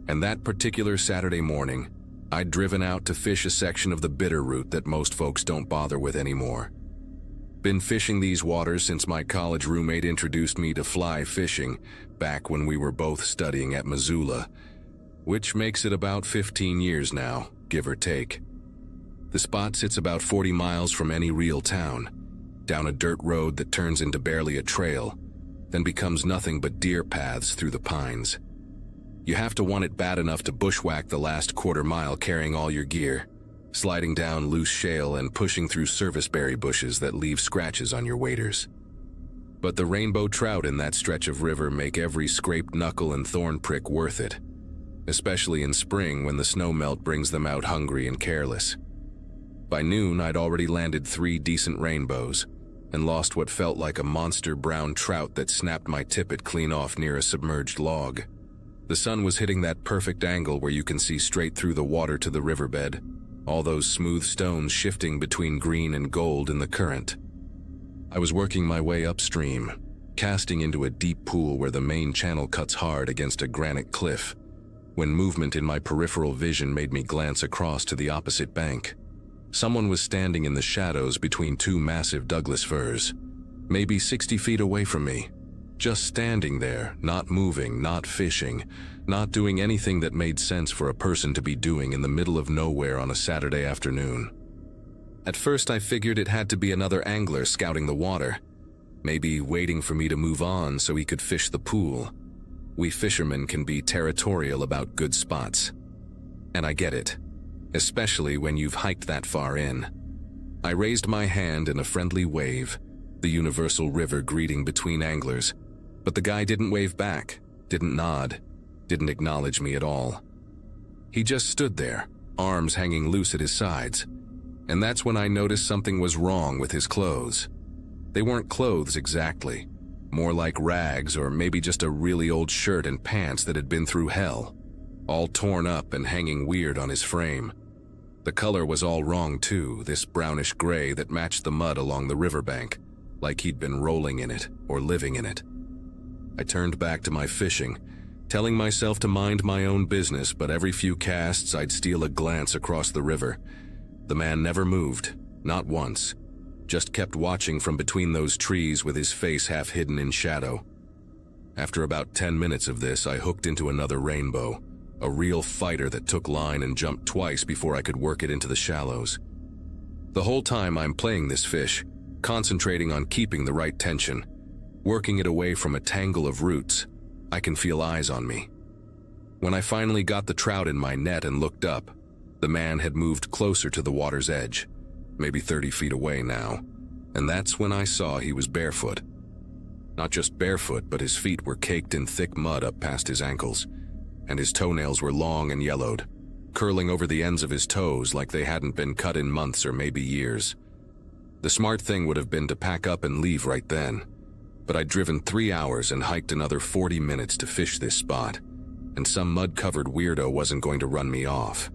and that particular Saturday morning, I'd driven out to fish a section of the Bitterroot that most folks don't bother with anymore. Been fishing these waters since my college roommate introduced me to fly fishing back when we were both studying at Missoula, which makes it about 15 years now, give or take. The spot sits about 40 miles from any real town, down a dirt road that turns into barely a trail, then becomes nothing but deer paths through the pines. You have to want it bad enough to bushwhack the last quarter mile carrying all your gear, sliding down loose shale and pushing through serviceberry bushes that leave scratches on your waders. But the rainbow trout in that stretch of river make every scraped knuckle and thorn prick worth it, especially in spring when the snow melt brings them out hungry and careless. By noon, I'd already landed 3 decent rainbows and lost what felt like a monster brown trout that snapped my tippet clean off near a submerged log. The sun was hitting that perfect angle where you can see straight through the water to the riverbed, all those smooth stones shifting between green and gold in the current. I was working my way upstream, casting into a deep pool where the main channel cuts hard against a granite cliff, when movement in my peripheral vision made me glance across to the opposite bank. Someone was standing in the shadows between 2 massive Douglas firs, maybe 60 feet away from me, just standing there, not moving, not fishing, not doing anything that made sense for a person to be doing in the middle of nowhere on a Saturday afternoon. At first I figured it had to be another angler scouting the water, maybe waiting for me to move on so he could fish the pool. We fishermen can be territorial about good spots. And I get it, especially when you've hiked that far in. I raised my hand in a friendly wave, the universal river greeting between anglers, but the guy didn't wave back, didn't nod, didn't acknowledge me at all. He just stood there, arms hanging loose at his sides, and that's when I noticed something was wrong with his clothes. They weren't clothes exactly, more like rags or maybe just a really old shirt and pants that had been through hell, all torn up and hanging weird on his frame. The color was all wrong too, this brownish gray that matched the mud along the riverbank, like he'd been rolling in it or living in it. I turned back to my fishing, telling myself to mind my own business, but every few casts I'd steal a glance across the river. The man never moved, not once, just kept watching from between those trees with his face half hidden in shadow. After about 10 minutes of this, I hooked into another rainbow, a real fighter that took line and jumped twice before I could work it into the shallows. The whole time I'm playing this fish, concentrating on keeping the right tension, working it away from a tangle of roots, I can feel eyes on me. When I finally got the trout in my net and looked up, the man had moved closer to the water's edge, maybe 30 feet away now, and that's when I saw he was barefoot. Not just barefoot, but his feet were caked in thick mud up past his ankles, and his toenails were long and yellowed, curling over the ends of his toes like they hadn't been cut in months or maybe years. The smart thing would have been to pack up and leave right then, but I'd driven 3 hours and hiked another 40 minutes to fish this spot, and some mud-covered weirdo wasn't going to run me off.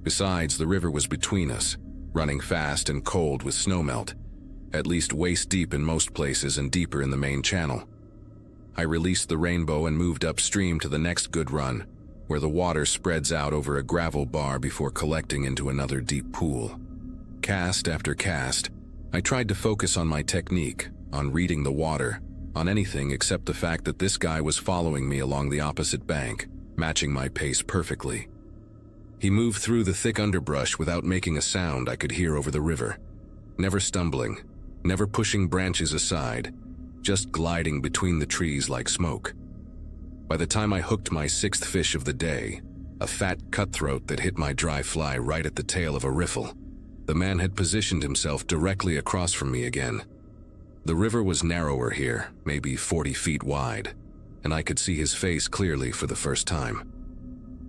Besides, the river was between us, running fast and cold with snowmelt, at least waist-deep in most places and deeper in the main channel. I released the rainbow and moved upstream to the next good run, where the water spreads out over a gravel bar before collecting into another deep pool. Cast after cast, I tried to focus on my technique, on reading the water, on anything except the fact that this guy was following me along the opposite bank, matching my pace perfectly. He moved through the thick underbrush without making a sound I could hear over the river, never stumbling, never pushing branches aside, just gliding between the trees like smoke. By the time I hooked my 6th fish of the day, a fat cutthroat that hit my dry fly right at the tail of a riffle, the man had positioned himself directly across from me again. The river was narrower here, maybe 40 feet wide, and I could see his face clearly for the first time.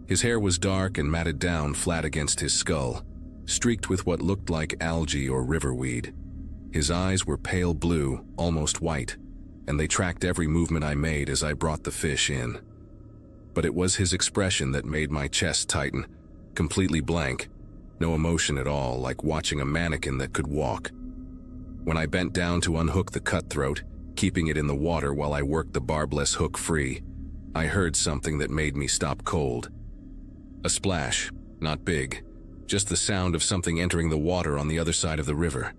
His hair was dark and matted down flat against his skull, streaked with what looked like algae or riverweed. His eyes were pale blue, almost white, and they tracked every movement I made as I brought the fish in. But it was his expression that made my chest tighten, completely blank, no emotion at all, like watching a mannequin that could walk. When I bent down to unhook the cutthroat, keeping it in the water while I worked the barbless hook free, I heard something that made me stop cold. A splash, not big, just the sound of something entering the water on the other side of the river.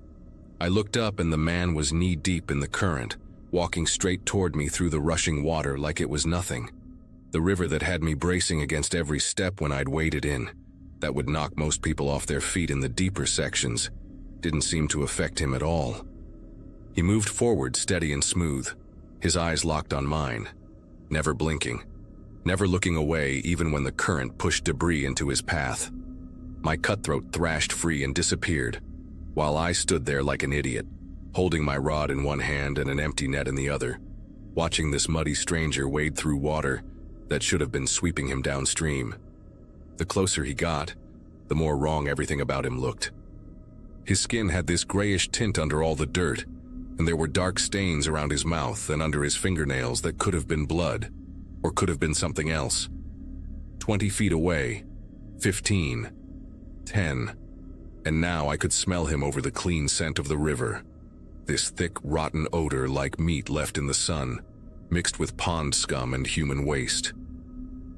I looked up and the man was knee-deep in the current, walking straight toward me through the rushing water like it was nothing. The river that had me bracing against every step when I'd waded in. that would knock most people off their feet in the deeper sections, didn't seem to affect him at all. He moved forward steady and smooth, his eyes locked on mine, never blinking, never looking away even when the current pushed debris into his path. My cutthroat thrashed free and disappeared, while I stood there like an idiot, holding my rod in one hand and an empty net in the other, watching this muddy stranger wade through water that should have been sweeping him downstream. The closer he got, the more wrong everything about him looked. His skin had this grayish tint under all the dirt, and there were dark stains around his mouth and under his fingernails that could have been blood, or could have been something else. 20 feet away, 15, 10, and now I could smell him over the clean scent of the river. This thick, rotten odor like meat left in the sun, mixed with pond scum and human waste.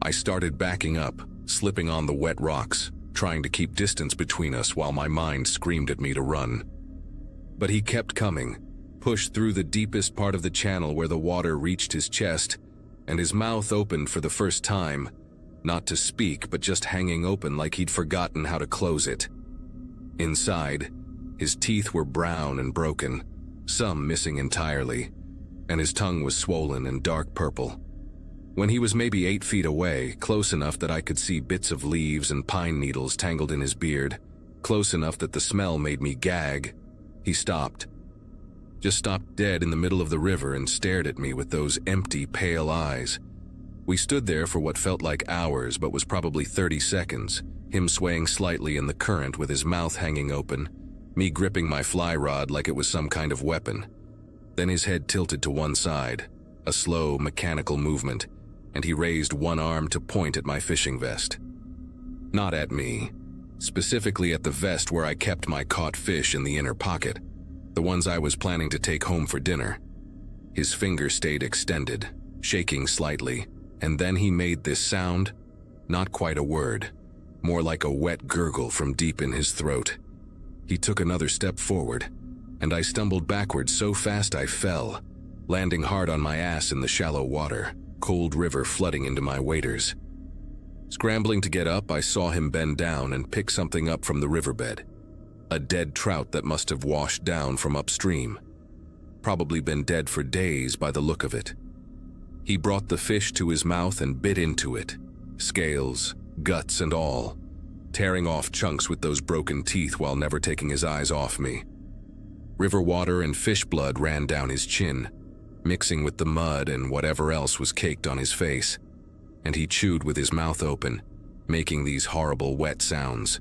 I started backing up, slipping on the wet rocks, trying to keep distance between us while my mind screamed at me to run. But he kept coming, pushed through the deepest part of the channel where the water reached his chest, and his mouth opened for the first time, not to speak but just hanging open like he'd forgotten how to close it. Inside, his teeth were brown and broken, some missing entirely, and his tongue was swollen and dark purple. When he was maybe 8 feet away, close enough that I could see bits of leaves and pine needles tangled in his beard, close enough that the smell made me gag, he stopped. Just stopped dead in the middle of the river and stared at me with those empty, pale eyes. We stood there for what felt like hours but was probably 30 seconds, him swaying slightly in the current with his mouth hanging open, me gripping my fly rod like it was some kind of weapon. Then his head tilted to one side, a slow, mechanical movement, and he raised one arm to point at my fishing vest. Not at me, specifically at the vest where I kept my caught fish in the inner pocket, the ones I was planning to take home for dinner. His finger stayed extended, shaking slightly, and then he made this sound, not quite a word, more like a wet gurgle from deep in his throat. He took another step forward, and I stumbled backwards so fast I fell, landing hard on my ass in the shallow water, cold river flooding into my waders. Scrambling to get up, I saw him bend down and pick something up from the riverbed. A dead trout that must have washed down from upstream. Probably been dead for days by the look of it. He brought the fish to his mouth and bit into it, scales, guts and all, tearing off chunks with those broken teeth while never taking his eyes off me. River water and fish blood ran down his chin, mixing with the mud and whatever else was caked on his face, and he chewed with his mouth open, making these horrible wet sounds.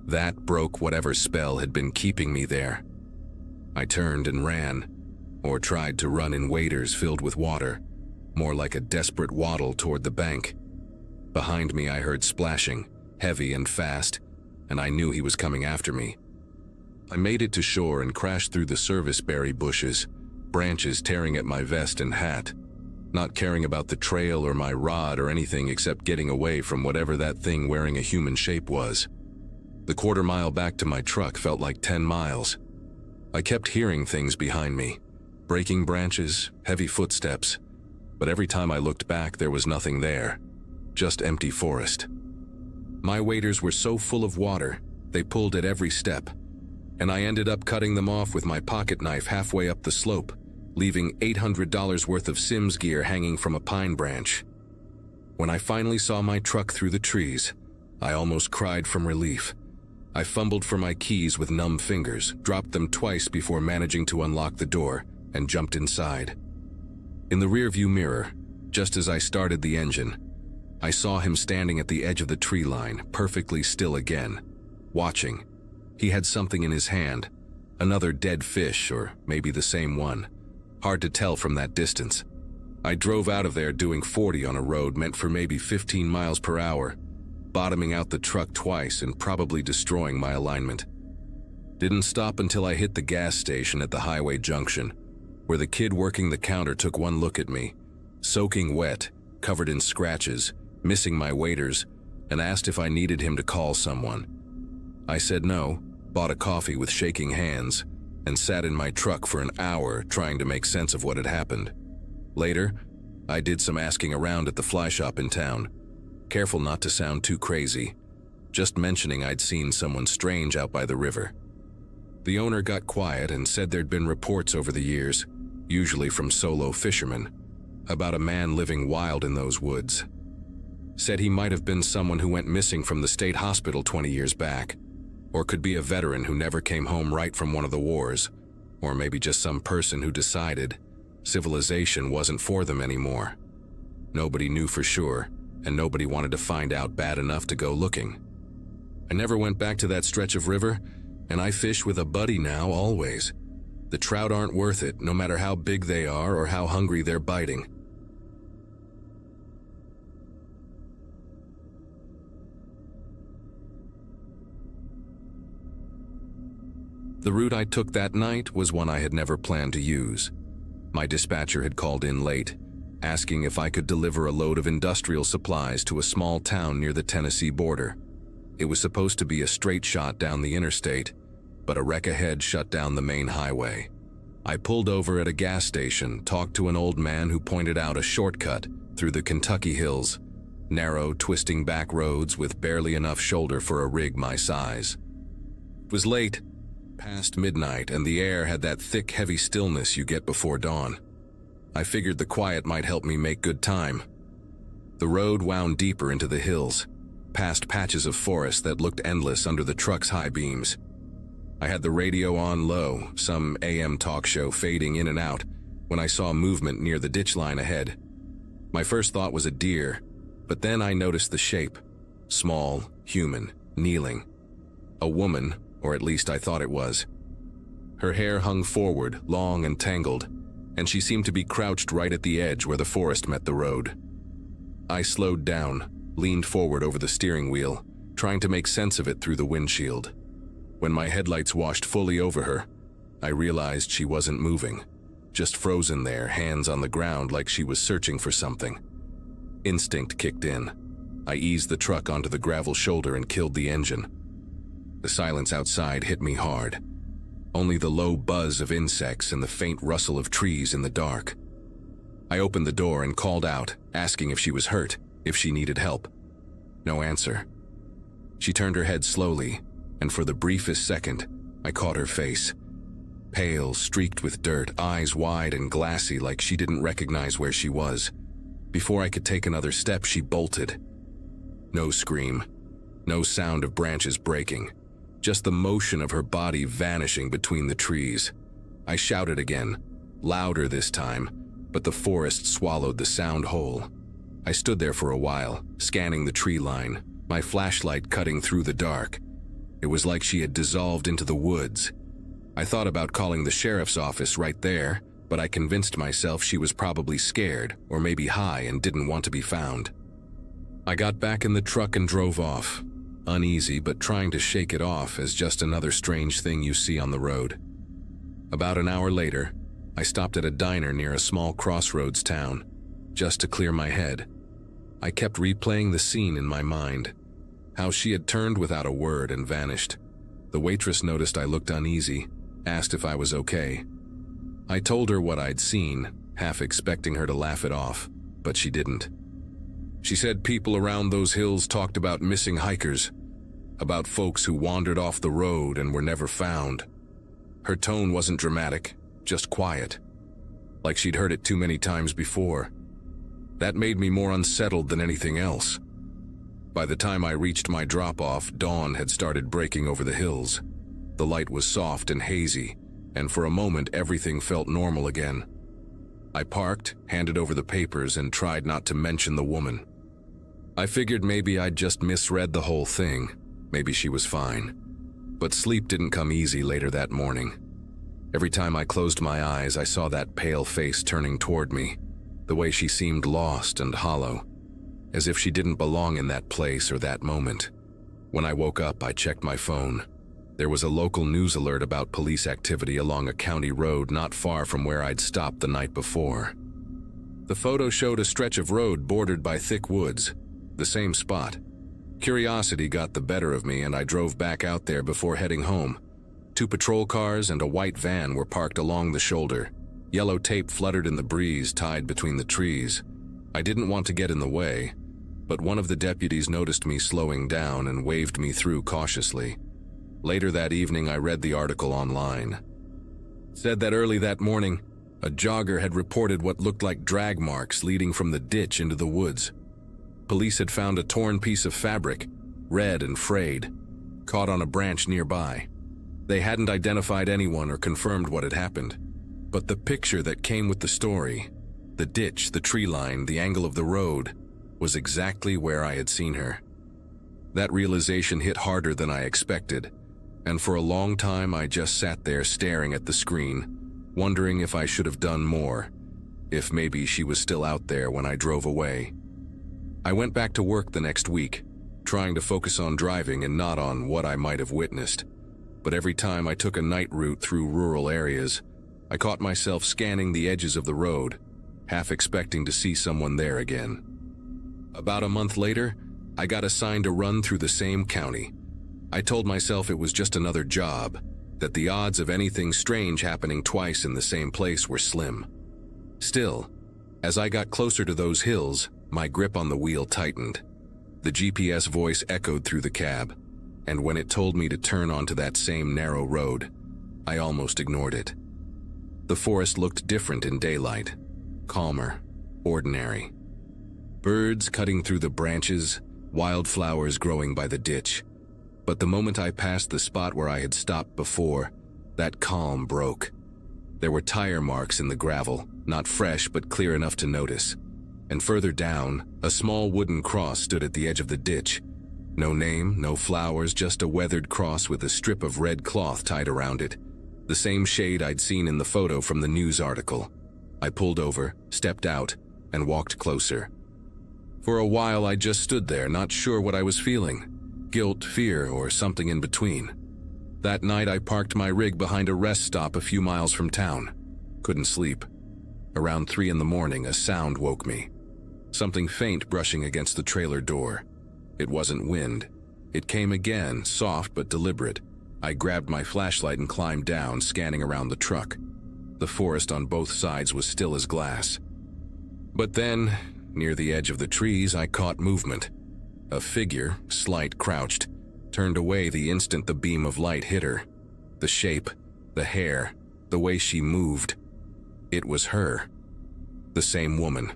That broke whatever spell had been keeping me there. I turned and ran, or tried to run in waders filled with water, more like a desperate waddle toward the bank. Behind me I heard splashing, heavy and fast, and I knew he was coming after me. I made it to shore and crashed through the serviceberry bushes, branches tearing at my vest and hat, not caring about the trail or my rod or anything except getting away from whatever that thing wearing a human shape was. The quarter-mile back to my truck felt like 10 miles. I kept hearing things behind me, breaking branches, heavy footsteps, but every time I looked back there was nothing there, just empty forest. My waders were so full of water, they pulled at every step, and I ended up cutting them off with my pocket knife halfway up the slope, leaving $800 worth of Sims gear hanging from a pine branch. When I finally saw my truck through the trees, I almost cried from relief. I fumbled for my keys with numb fingers, dropped them twice before managing to unlock the door, and jumped inside. In the rearview mirror, just as I started the engine, I saw him standing at the edge of the tree line, perfectly still again, watching. He had something in his hand, another dead fish, or maybe the same one. Hard to tell from that distance. I drove out of there doing 40 on a road meant for maybe 15 miles per hour, bottoming out the truck twice and probably destroying my alignment. Didn't stop until I hit the gas station at the highway junction, where the kid working the counter took one look at me, soaking wet, covered in scratches, missing my waders, and asked if I needed him to call someone. I said no, bought a coffee with shaking hands, and sat in my truck for an hour trying to make sense of what had happened. Later, I did some asking around at the fly shop in town, careful not to sound too crazy. just mentioning I'd seen someone strange out by the river. The owner got quiet and said there'd been reports over the years, usually from solo fishermen, about a man living wild in those woods. Said he might have been someone who went missing from the state hospital 20 years back, or could be a veteran who never came home right from one of the wars, or maybe just some person who decided civilization wasn't for them anymore. Nobody knew for sure, and nobody wanted to find out bad enough to go looking. I never went back to that stretch of river, and I fish with a buddy now always. The trout aren't worth it, no matter how big they are or how hungry they're biting. The route I took that night was one I had never planned to use. My dispatcher had called in late, asking if I could deliver a load of industrial supplies to a small town near the Tennessee border. It was supposed to be a straight shot down the interstate, but a wreck ahead shut down the main highway. I pulled over at a gas station, talked to an old man who pointed out a shortcut through the Kentucky hills, narrow, twisting back roads with barely enough shoulder for a rig my size. It was late, past midnight, and the air had that thick, heavy stillness you get before dawn. I figured the quiet might help me make good time. The road wound deeper into the hills, past patches of forest that looked endless under the truck's high beams. I had the radio on low, some AM talk show fading in and out, when I saw movement near the ditch line ahead. My first thought was a deer, but then I noticed the shape. Small, human, kneeling. A woman, or at least I thought it was. Her hair hung forward, long and tangled, and she seemed to be crouched right at the edge where the forest met the road. I slowed down, leaned forward over the steering wheel, trying to make sense of it through the windshield. When my headlights washed fully over her, I realized she wasn't moving, just frozen there, hands on the ground like she was searching for something. Instinct kicked in. I eased the truck onto the gravel shoulder and killed the engine. The silence outside hit me hard. Only the low buzz of insects and the faint rustle of trees in the dark. I opened the door and called out, asking if she was hurt, if she needed help. No answer. She turned her head slowly, and for the briefest second, I caught her face. Pale, streaked with dirt, eyes wide and glassy like she didn't recognize where she was. Before I could take another step, she bolted. No scream, no sound of branches breaking. Just the motion of her body vanishing between the trees. I shouted again, louder this time, but the forest swallowed the sound whole. I stood there for a while, scanning the tree line, my flashlight cutting through the dark. It was like she had dissolved into the woods. I thought about calling the sheriff's office right there, but I convinced myself she was probably scared or maybe high and didn't want to be found. I got back in the truck and drove off. Uneasy, but trying to shake it off as just another strange thing you see on the road. About an hour later, I stopped at a diner near a small crossroads town, just to clear my head. I kept replaying the scene in my mind, how she had turned without a word and vanished. The waitress noticed I looked uneasy, asked if I was okay. I told her what I'd seen, half expecting her to laugh it off, but she didn't. She said people around those hills talked about missing hikers, about folks who wandered off the road and were never found. Her tone wasn't dramatic, just quiet, like she'd heard it too many times before. That made me more unsettled than anything else. By the time I reached my drop-off, dawn had started breaking over the hills. The light was soft and hazy, and for a moment everything felt normal again. I parked, handed over the papers, and tried not to mention the woman. I figured maybe I'd just misread the whole thing. Maybe she was fine. But sleep didn't come easy later that morning. Every time I closed my eyes, I saw that pale face turning toward me, the way she seemed lost and hollow, as if she didn't belong in that place or that moment. When I woke up, I checked my phone. There was a local news alert about police activity along a county road not far from where I'd stopped the night before. The photo showed a stretch of road bordered by thick woods, the same spot. Curiosity got the better of me, and I drove back out there before heading home. 2 patrol cars and a white van were parked along the shoulder. Yellow tape fluttered in the breeze, tied between the trees. I didn't want to get in the way, but one of the deputies noticed me slowing down and waved me through cautiously. Later that evening, I read the article online. It said that early that morning, a jogger had reported what looked like drag marks leading from the ditch into the woods. Police had found a torn piece of fabric, red and frayed, caught on a branch nearby. They hadn't identified anyone or confirmed what had happened, but the picture that came with the story, the ditch, the tree line, the angle of the road, was exactly where I had seen her. That realization hit harder than I expected, and for a long time I just sat there staring at the screen, wondering if I should have done more, if maybe she was still out there when I drove away. I went back to work the next week, trying to focus on driving and not on what I might have witnessed. But every time I took a night route through rural areas, I caught myself scanning the edges of the road, half expecting to see someone there again. About a month later, I got assigned a run through the same county. I told myself it was just another job, that the odds of anything strange happening twice in the same place were slim. Still, as I got closer to those hills, my grip on the wheel tightened. The GPS voice echoed through the cab, and when it told me to turn onto that same narrow road, I almost ignored it. The forest looked different in daylight, calmer, ordinary. Birds cutting through the branches, wildflowers growing by the ditch. But the moment I passed the spot where I had stopped before, that calm broke. There were tire marks in the gravel, not fresh but clear enough to notice. And further down, a small wooden cross stood at the edge of the ditch. No name, no flowers, just a weathered cross with a strip of red cloth tied around it. The same shade I'd seen in the photo from the news article. I pulled over, stepped out, and walked closer. For a while I just stood there, not sure what I was feeling. Guilt, fear, or something in between. That night I parked my rig behind a rest stop a few miles from town. Couldn't sleep. Around 3 in the morning, a sound woke me. Something faint brushing against the trailer door. It wasn't wind. It came again, soft but deliberate. I grabbed my flashlight and climbed down, scanning around the truck. The forest on both sides was still as glass. But then, near the edge of the trees, I caught movement. A figure, slight, crouched, turned away the instant the beam of light hit her. The shape, the hair, the way she moved. It was her. The same woman.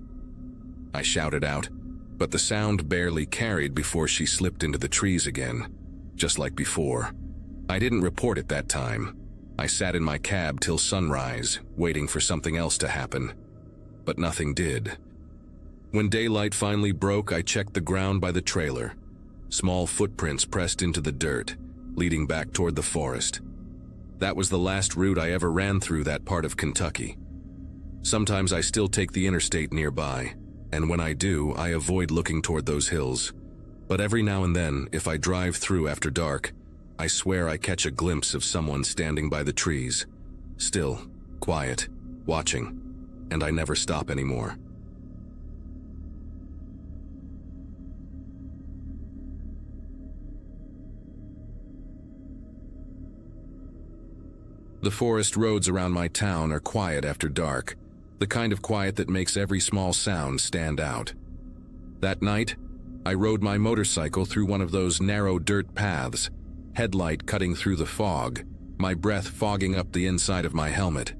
I shouted out, but the sound barely carried before she slipped into the trees again, just like before. I didn't report it that time. I sat in my cab till sunrise, waiting for something else to happen. But nothing did. When daylight finally broke, I checked the ground by the trailer. Small footprints pressed into the dirt, leading back toward the forest. That was the last route I ever ran through that part of Kentucky. Sometimes I still take the interstate nearby, and when I do, I avoid looking toward those hills. But every now and then, if I drive through after dark, I swear I catch a glimpse of someone standing by the trees. Still, quiet, watching, and I never stop anymore. The forest roads around my town are quiet after dark, the kind of quiet that makes every small sound stand out. That night, I rode my motorcycle through one of those narrow dirt paths, headlight cutting through the fog, my breath fogging up the inside of my helmet.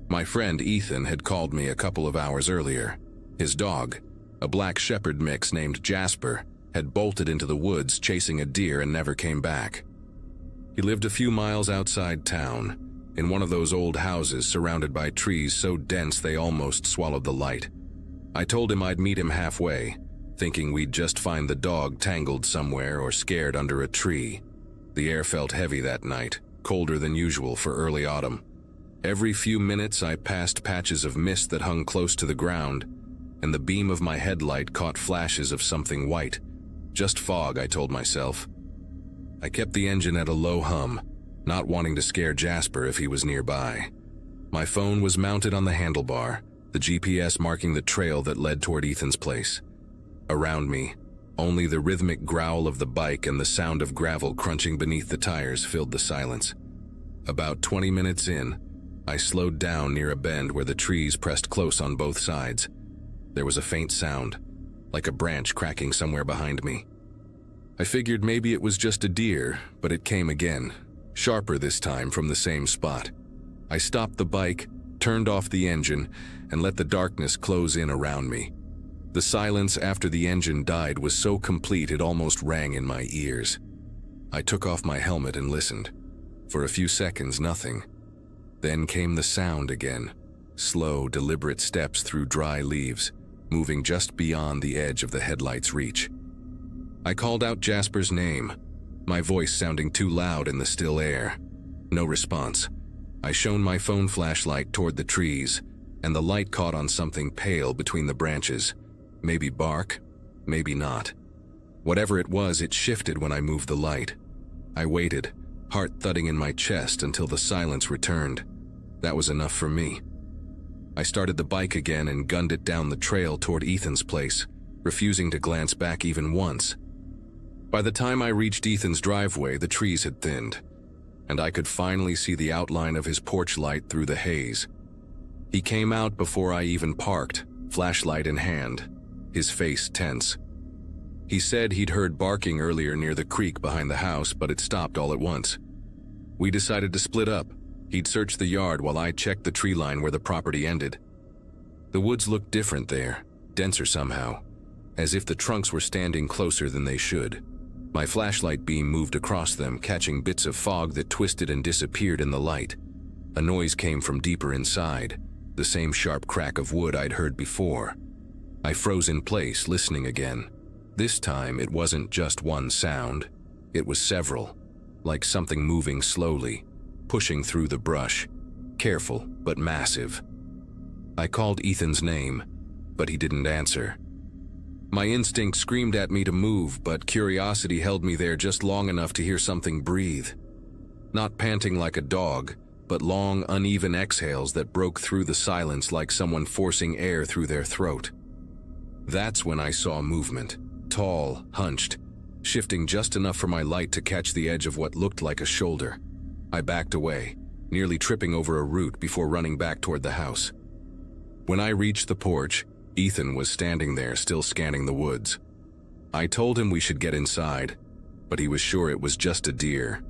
My friend Ethan had called me a couple of hours earlier. His dog, a black shepherd mix named Jasper, had bolted into the woods chasing a deer and never came back. He lived a few miles outside town, in one of those old houses surrounded by trees so dense they almost swallowed the light. I told him I'd meet him halfway, thinking we'd just find the dog tangled somewhere or scared under a tree. The air felt heavy that night, colder than usual for early autumn. Every few minutes I passed patches of mist that hung close to the ground, and the beam of my headlight caught flashes of something white. Just fog, I told myself. I kept the engine at a low hum, not wanting to scare Jasper if he was nearby. My phone was mounted on the handlebar, the GPS marking the trail that led toward Ethan's place. Around me, only the rhythmic growl of the bike and the sound of gravel crunching beneath the tires filled the silence. About 20 minutes in, I slowed down near a bend where the trees pressed close on both sides. There was a faint sound, like a branch cracking somewhere behind me. I figured maybe it was just a deer, but it came again, sharper this time from the same spot. I stopped the bike, turned off the engine, and let the darkness close in around me. The silence after the engine died was so complete it almost rang in my ears. I took off my helmet and listened. For a few seconds, nothing. Then came the sound again, slow, deliberate steps through dry leaves, moving just beyond the edge of the headlight's reach. I called out Jasper's name, my voice sounding too loud in the still air. No response. I shone my phone flashlight toward the trees, and the light caught on something pale between the branches. Maybe bark, maybe not. Whatever it was, it shifted when I moved the light. I waited, heart thudding in my chest until the silence returned. That was enough for me. I started the bike again and gunned it down the trail toward Ethan's place, refusing to glance back even once. By the time I reached Ethan's driveway, the trees had thinned, and I could finally see the outline of his porch light through the haze. He came out before I even parked, flashlight in hand, his face tense. He said he'd heard barking earlier near the creek behind the house, but it stopped all at once. We decided to split up. He'd search the yard while I checked the tree line where the property ended. The woods looked different there, denser somehow, as if the trunks were standing closer than they should. My flashlight beam moved across them, catching bits of fog that twisted and disappeared in the light. A noise came from deeper inside, the same sharp crack of wood I'd heard before. I froze in place, listening again. This time, it wasn't just one sound. It was several, like something moving slowly, pushing through the brush, careful but massive. I called Ethan's name, but he didn't answer. My instinct screamed at me to move, but curiosity held me there just long enough to hear something breathe. Not panting like a dog, but long, uneven exhales that broke through the silence like someone forcing air through their throat. That's when I saw movement, tall, hunched, shifting just enough for my light to catch the edge of what looked like a shoulder. I backed away, nearly tripping over a root before running back toward the house. When I reached the porch, Ethan was standing there, still scanning the woods. I told him we should get inside, but he was sure it was just a deer.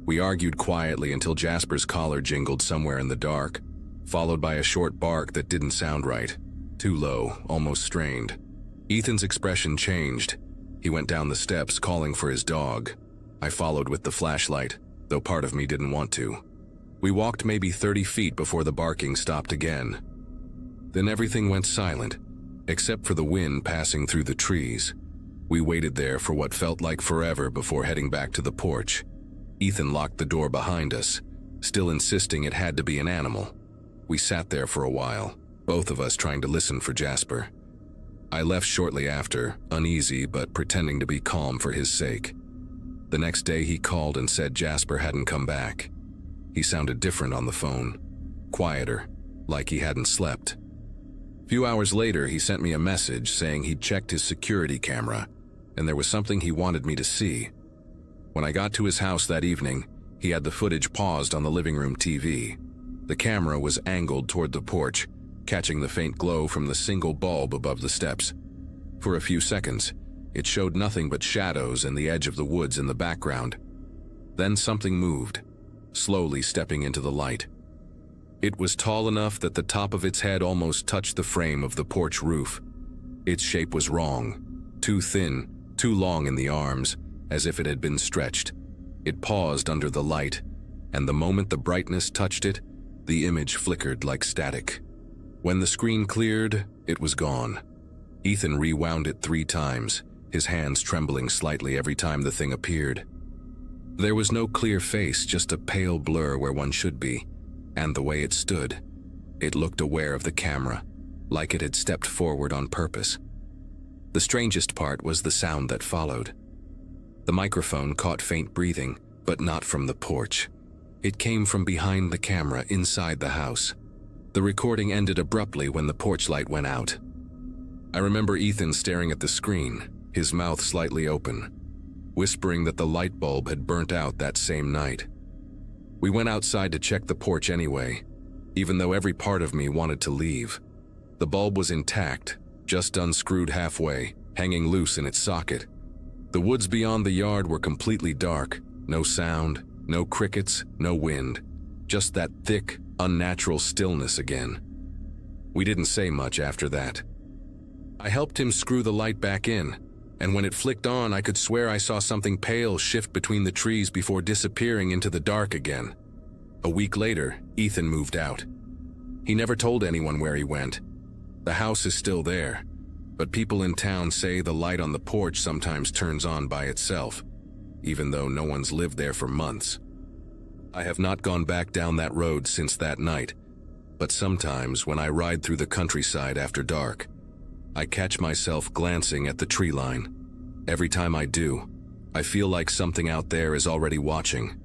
We argued quietly until Jasper's collar jingled somewhere in the dark, followed by a short bark that didn't sound right, too low, almost strained. Ethan's expression changed. He went down the steps, calling for his dog. I followed with the flashlight, though part of me didn't want to. We walked maybe 30 feet before the barking stopped again. Then everything went silent, except for the wind passing through the trees. We waited there for what felt like forever before heading back to the porch. Ethan locked the door behind us, still insisting it had to be an animal. We sat there for a while, both of us trying to listen for Jasper. I left shortly after, uneasy but pretending to be calm for his sake. The next day he called and said Jasper hadn't come back. He sounded different on the phone, quieter, like he hadn't slept. A few hours later, he sent me a message saying he'd checked his security camera, and there was something he wanted me to see. When I got to his house that evening, he had the footage paused on the living room TV. The camera was angled toward the porch, catching the faint glow from the single bulb above the steps. For a few seconds, it showed nothing but shadows and the edge of the woods in the background. Then something moved, slowly stepping into the light. It was tall enough that the top of its head almost touched the frame of the porch roof. Its shape was wrong, too thin, too long in the arms, as if it had been stretched. It paused under the light, and the moment the brightness touched it, the image flickered like static. When the screen cleared, it was gone. Ethan rewound it 3 times, his hands trembling slightly every time the thing appeared. There was no clear face, just a pale blur where one should be. And the way it stood, it looked aware of the camera, like it had stepped forward on purpose. The strangest part was the sound that followed. The microphone caught faint breathing, but not from the porch. It came from behind the camera inside the house. The recording ended abruptly when the porch light went out. I remember Ethan staring at the screen, his mouth slightly open, whispering that the light bulb had burnt out that same night. We went outside to check the porch anyway, even though every part of me wanted to leave. The bulb was intact, just unscrewed halfway, hanging loose in its socket. The woods beyond the yard were completely dark, no sound, no crickets, no wind, just that thick, unnatural stillness again. We didn't say much after that. I helped him screw the light back in, and when it flicked on, I could swear I saw something pale shift between the trees before disappearing into the dark again. A week later, Ethan moved out. He never told anyone where he went. The house is still there, but people in town say the light on the porch sometimes turns on by itself, even though no one's lived there for months. I have not gone back down that road since that night, but sometimes when I ride through the countryside after dark, I catch myself glancing at the tree line. Every time I do, I feel like something out there is already watching,